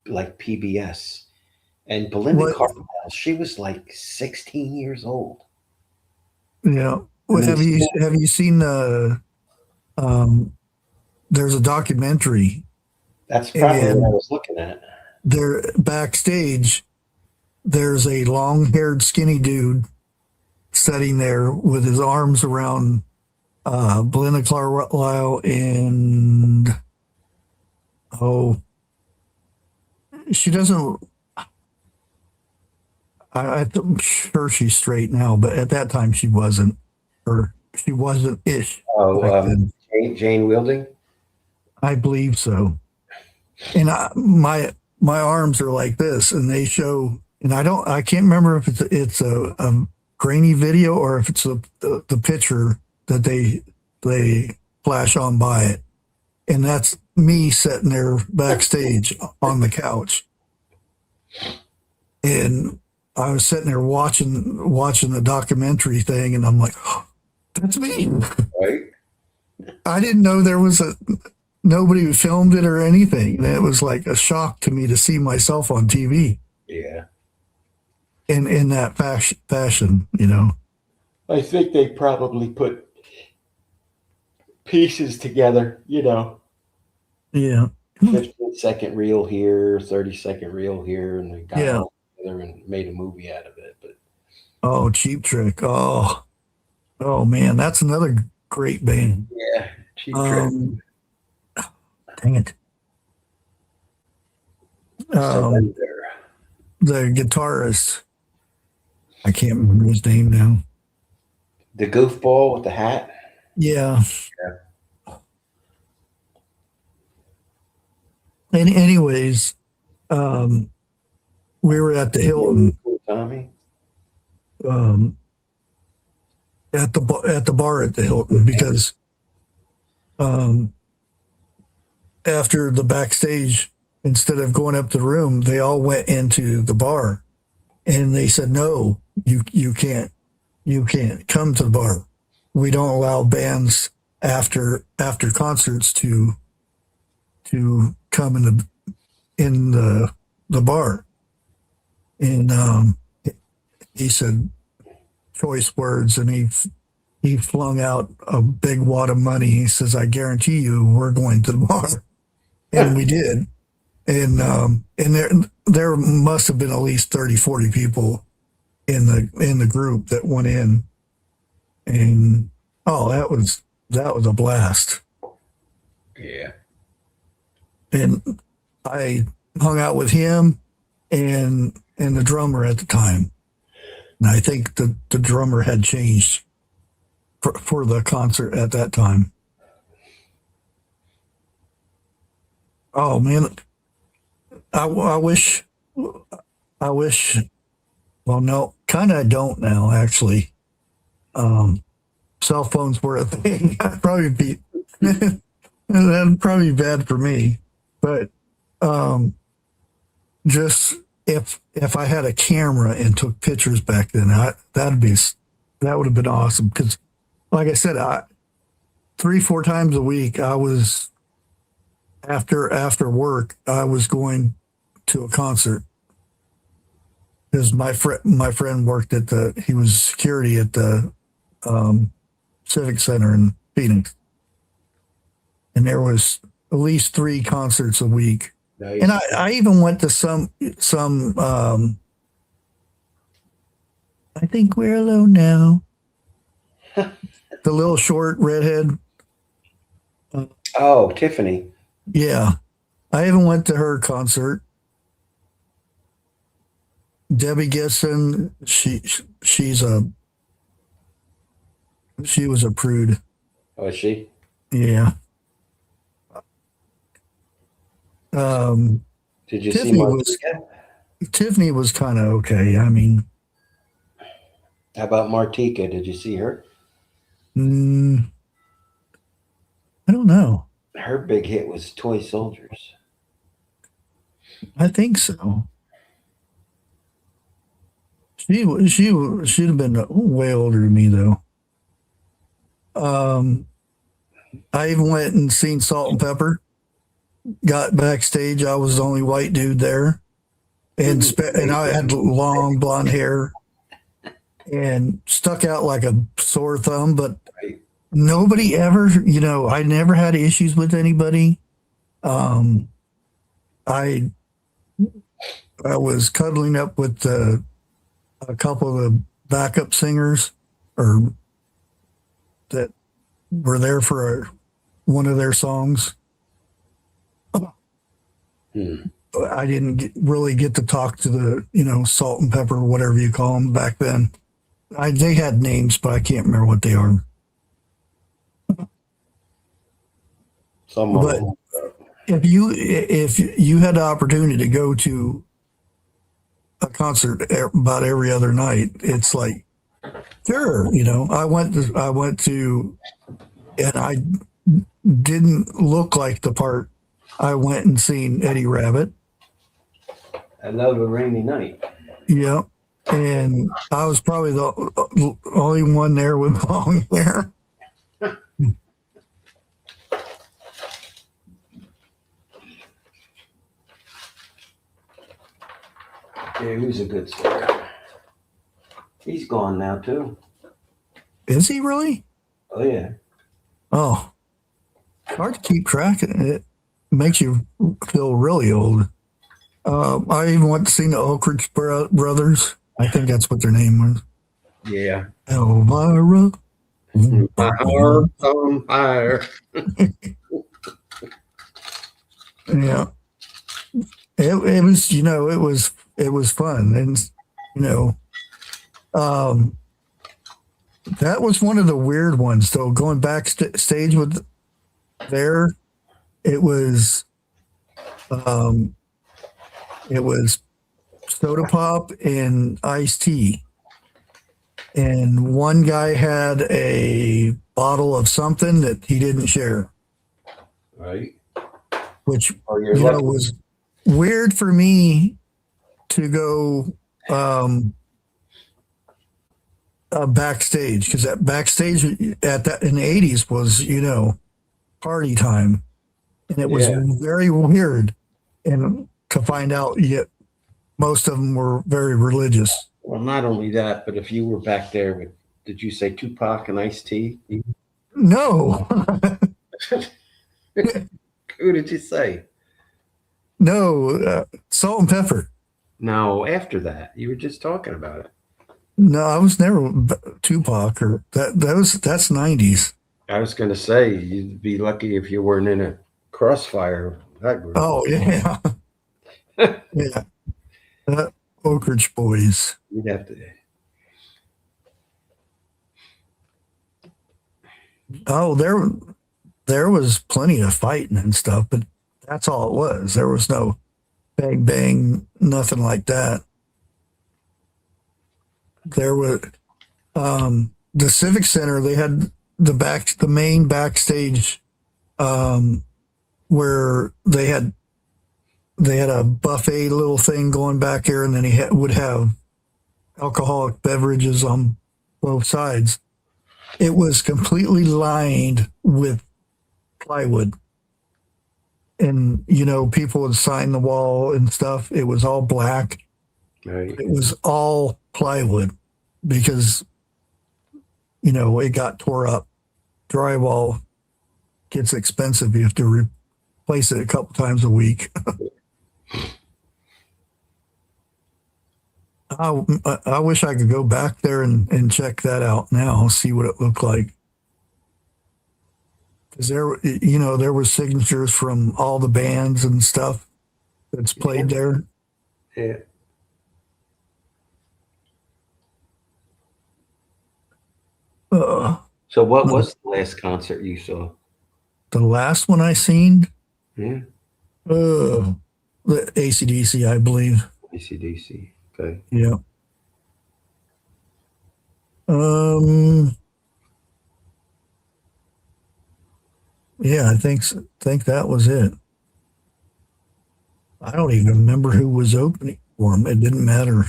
S3: like PBS. And Belinda Carlisle, she was like 16 years old.
S2: Yeah. Well, have you seen there's a documentary.
S3: That's probably what I was looking at.
S2: There backstage, there's a long-haired skinny dude sitting there with his arms around Belinda Carlisle and she doesn't. I'm sure she's straight now, but at that time she wasn't, or she wasn't ish.
S3: Jane Wielding.
S2: I believe so. And my arms are like this, and they show. And I can't remember if it's a grainy video or if it's the picture that they flash on by it, and that's me sitting there backstage on the couch, and I was sitting there watching the documentary thing, and I'm like, oh, that's me.
S3: Right.
S2: I didn't know there was nobody who filmed it or anything. And it was like a shock to me to see myself on TV.
S3: Yeah.
S2: In that fashion,
S3: I think they probably put pieces together,
S2: Yeah.
S3: 15-second reel here, 30-second reel here, and they got it all together and made a movie out of it. But
S2: oh, Cheap Trick. Oh man, that's another great band.
S3: Yeah, Cheap Trick.
S2: Dang it. The guitarist, I can't remember his name now.
S3: The goofball with the hat.
S2: Yeah. And anyways, we were at the Hilton.
S3: Tommy.
S2: At the bar at the Hilton because after the backstage, instead of going up to the room, they all went into the bar, and they said, "No, you can't come to the bar. We don't allow bands after concerts to come in the bar." And he said choice words, and he flung out a big wad of money. He says, "I guarantee you, we're going to the bar," and we did. And there must have been at least 30, 40 people in the group that went in, and that was a blast.
S3: Yeah.
S2: And I hung out with him and the drummer at the time. And I think the drummer had changed for the concert at that time. Oh man, I wish. Well, no, kind of. I don't now. Actually, cell phones were a thing. That'd probably be bad for me. But just if I had a camera and took pictures back then, that would have been awesome. Because, like I said, 3-4 times a week, I was after work, I was going to a concert, because my friend worked at he was security at the Civic Center in Phoenix, and there was at least 3 concerts a week.
S3: Nice.
S2: And I even went to some I think we're alone now. The little short redhead.
S3: Oh, Tiffany.
S2: Yeah. I even went to her concert. Debbie Gibson, she was a prude.
S3: Oh, is she?
S2: Yeah.
S3: Did you
S2: Tiffany
S3: see
S2: was
S3: Martika?
S2: Tiffany was kind of okay. I mean,
S3: How about Martika? Did you see her?
S2: I don't know.
S3: Her big hit was Toy Soldiers.
S2: I think so. She'd have been way older than me though. I even went and seen Salt and Pepper. Got backstage. I was the only white dude there, and I had long blonde hair and stuck out like a sore thumb. But
S3: Right.
S2: nobody ever, I never had issues with anybody. I was cuddling up with a couple of the backup singers, or that were there for one of their songs. I didn't really get to talk to the, Salt and Pepper, whatever you call them back then. They had names, but I can't remember what they are.
S3: Some of
S2: But
S3: them.
S2: if you had the opportunity to go to a concert about every other night, it's like, sure, I went to, and I didn't look like the part. I went and seen Eddie Rabbit.
S3: I love a rainy night.
S2: Yeah. And I was probably the only one there with long hair.
S3: Yeah, he was a good singer. He's gone now too.
S2: Is he really?
S3: Oh yeah.
S2: Oh, hard to keep track of it. Makes you feel really old. I even went to see the Oak Ridge Brothers. I think that's what their name was.
S3: Yeah.
S2: Elvira.
S3: My heart's on fire.
S2: Yeah. It was, it was fun. And, that was one of the weird ones though, going backstage with it was soda pop and iced tea. And one guy had a bottle of something that he didn't share,
S3: Right.
S2: which
S3: Oh, you're lucky.
S2: was weird for me to go backstage, because that backstage at that in the 80s was party time, and it was very weird. And to find out, yet most of them were very religious.
S3: Well, not only that, but if you were back there with, did you say Tupac and Ice T?
S2: No.
S3: Who did you say?
S2: No, Salt and Pepper.
S3: No, after that, you were just talking about it.
S2: No, I was never Tupac, or that's 90s.
S3: I was going to say, you'd be lucky if you weren't in a crossfire. That group.
S2: Oh yeah. Yeah. Oak Ridge Boys.
S3: You'd have to.
S2: Oh, there was plenty of fighting and stuff, but that's all it was. There was no bang bang, nothing like that. There was the Civic Center. They had the main backstage, where they had a buffet little thing going back there, and then would have alcoholic beverages on both sides. It was completely lined with plywood, and people would sign the wall and stuff. It was all black.
S3: Right.
S2: It was all plywood because, you know, it got tore up. Drywall gets expensive. You have to replace it a couple times a week. I wish I could go back there and check that out now, see what it looked like. Because there, you know, there was signatures from all the bands and stuff that's played there.
S3: Yeah. So what was the last concert you saw?
S2: The last one I seen,
S3: Yeah.
S2: the AC/DC, I believe.
S3: AC/DC. Okay.
S2: Yeah. Yeah, I think that was it. I don't even remember who was opening for him. It didn't matter.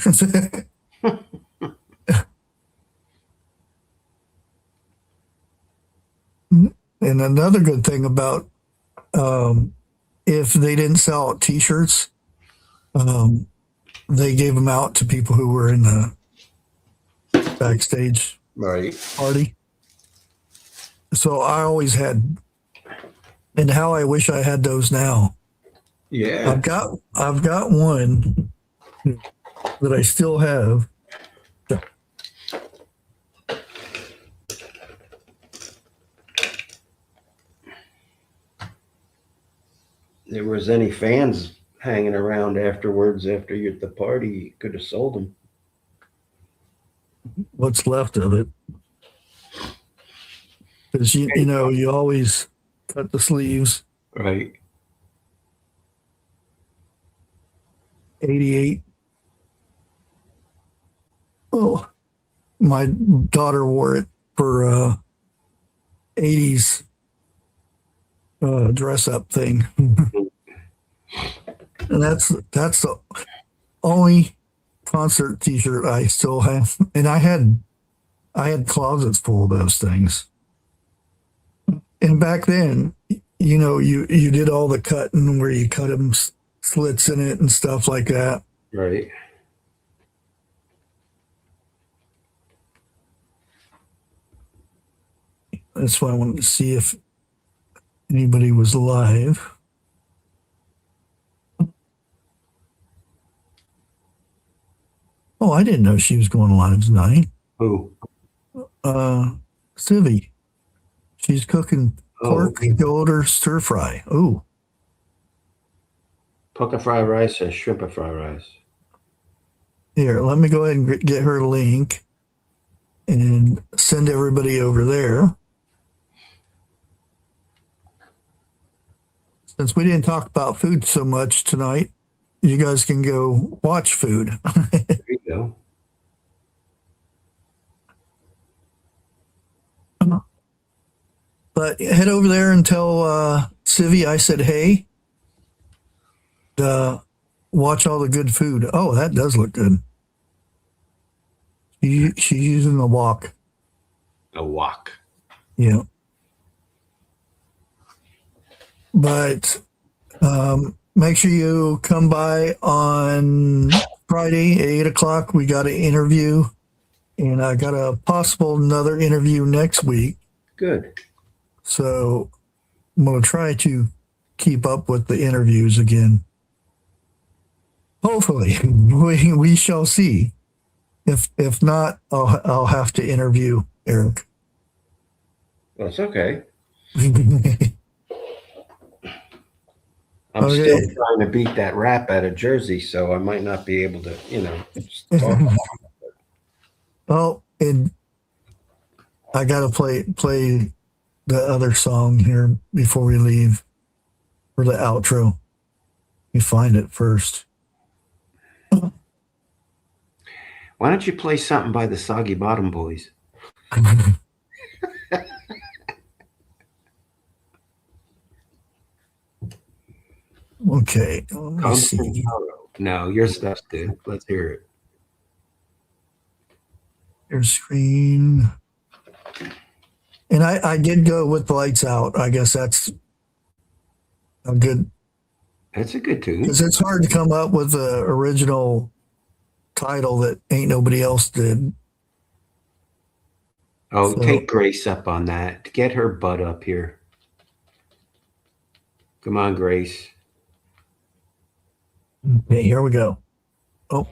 S2: And another good thing about if they didn't sell T-shirts, they gave them out to people who were in the backstage
S3: Right.
S2: party. So I always had, and how I wish I had those now.
S3: Yeah.
S2: I've got one that I still have.
S3: There was any fans hanging around afterwards after you're at the party, you could have sold them.
S2: What's left of it. Because you know, you always cut the sleeves.
S3: Right.
S2: 88. Oh, my daughter wore it for 80s dress up thing. And that's the only concert t-shirt I still have. And I had closets full of those things. And back then, you know, you did all the cutting where you cut them slits in it and stuff like that.
S3: Right.
S2: That's why I wanted to see if anybody was live. Oh, I didn't know she was going live tonight.
S3: Who?
S2: Civvy. She's cooking pork shoulder stir fry. Ooh.
S3: Puka fried rice or shrimp fried rice?
S2: Here, let me go ahead and get her a link and send everybody over there. Since we didn't talk about food so much tonight, you guys can go watch food.
S3: There you go.
S2: But head over there and tell Civvy I said hey. Watch all the good food. Oh, that does look good. She's using the wok.
S3: A wok.
S2: Yeah. But make sure you come by on Friday, 8 o'clock. We got an interview. And I got a possible another interview next week.
S3: Good.
S2: So I'm going to try to keep up with the interviews again. Hopefully, we shall see. If not, I'll have to interview Eric.
S3: That's okay.
S2: Okay.
S3: I'm still trying to beat that rap out of Jersey, so I might not be able to, you know, just talk about it.
S2: Well, and I got to play the other song here before we leave for the outro. You find it first.
S3: Why don't you play something by the Soggy Bottom Boys?
S2: Okay, let me see.
S3: No, your stuff's good. Let's hear it.
S2: Your screen. And I did go with the lights out. I guess that's a good.
S3: That's a good tune.
S2: Because it's hard to come up with the original title that ain't nobody else did.
S3: Oh,
S2: So-
S3: take Grace up on that. Get her butt up here. Come on, Grace.
S2: Okay, here we go. Oh.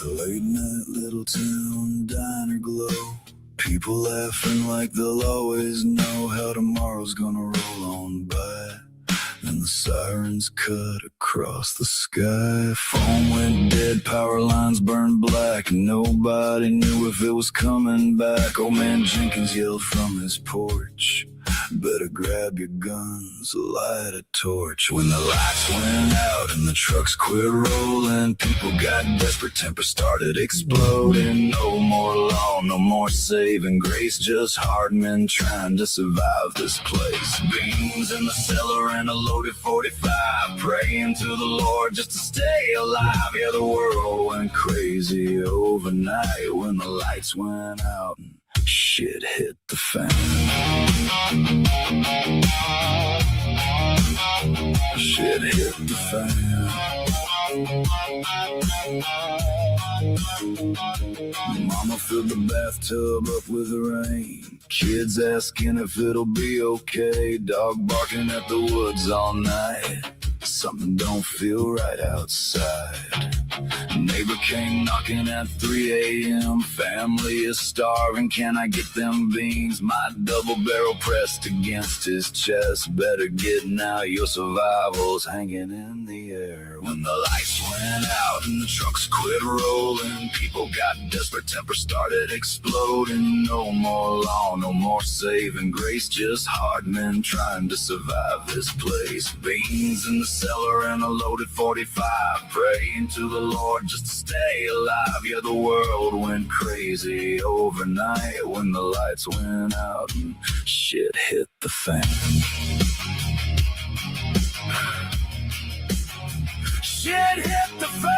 S1: Late night little town diner glow. People laughing like they'll always know how tomorrow's gonna roll on by. And the sirens cut across the sky. Phone went dead, power lines burned black. Nobody knew if it was coming back. Old man Jenkins yelled from his porch, better grab your guns, light a torch. When the lights went out and the trucks quit rolling, people got desperate, temper started exploding. No more law, no more saving grace, just hard men trying to survive this place. Beans in the cellar and a loaded 45, praying to the Lord just to stay alive. Yeah, the world went crazy overnight when the lights went out and shit hit the fan. Shit hit the fan. Mama filled the bathtub up with rain. Kids asking if it'll be okay. Dog barking at the woods all night. Something don't feel right outside. Neighbor came knocking at 3 a.m. Family is starving, can I get them beans? My double barrel pressed against his chest. Better get now, your survival's hanging in the air. When the lights went out and the trucks quit rolling, people got desperate, temper started exploding. No more law, no more saving grace, just hard men trying to survive this place. Beans in the cellar and a loaded 45, praying to the Lord just to stay alive. Yeah, the world went crazy overnight when the lights went out and shit hit the fan. Shit hit the fan.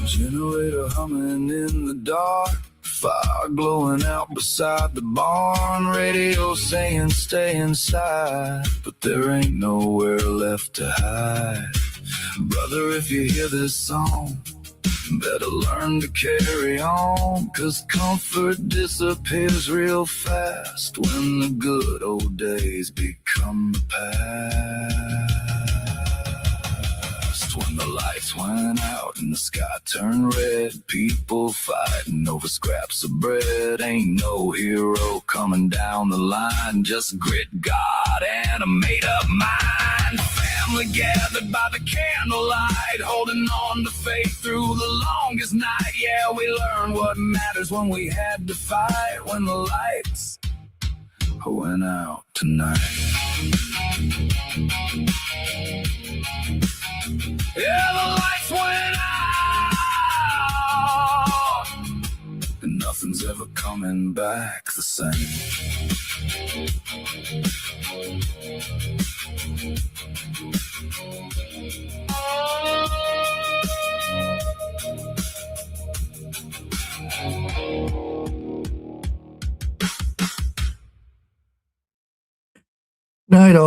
S1: Generator humming in the dark, fire glowing out beside the barn, radio saying stay inside, but there ain't nowhere left to hide. Brother, if you hear this song, better learn to carry on, 'cause comfort disappears real fast when the good old days become the past. When the lights went out and the sky turned red, people fighting over scraps of bread. Ain't no hero coming down the line, just grit, God, and a made-up mind. Family gathered by the candlelight, holding on to faith through the longest night. Yeah, we learned what matters when we had to fight. When the lights went out tonight. Yeah, the lights went out, and nothing's ever coming back the same.
S2: Night all.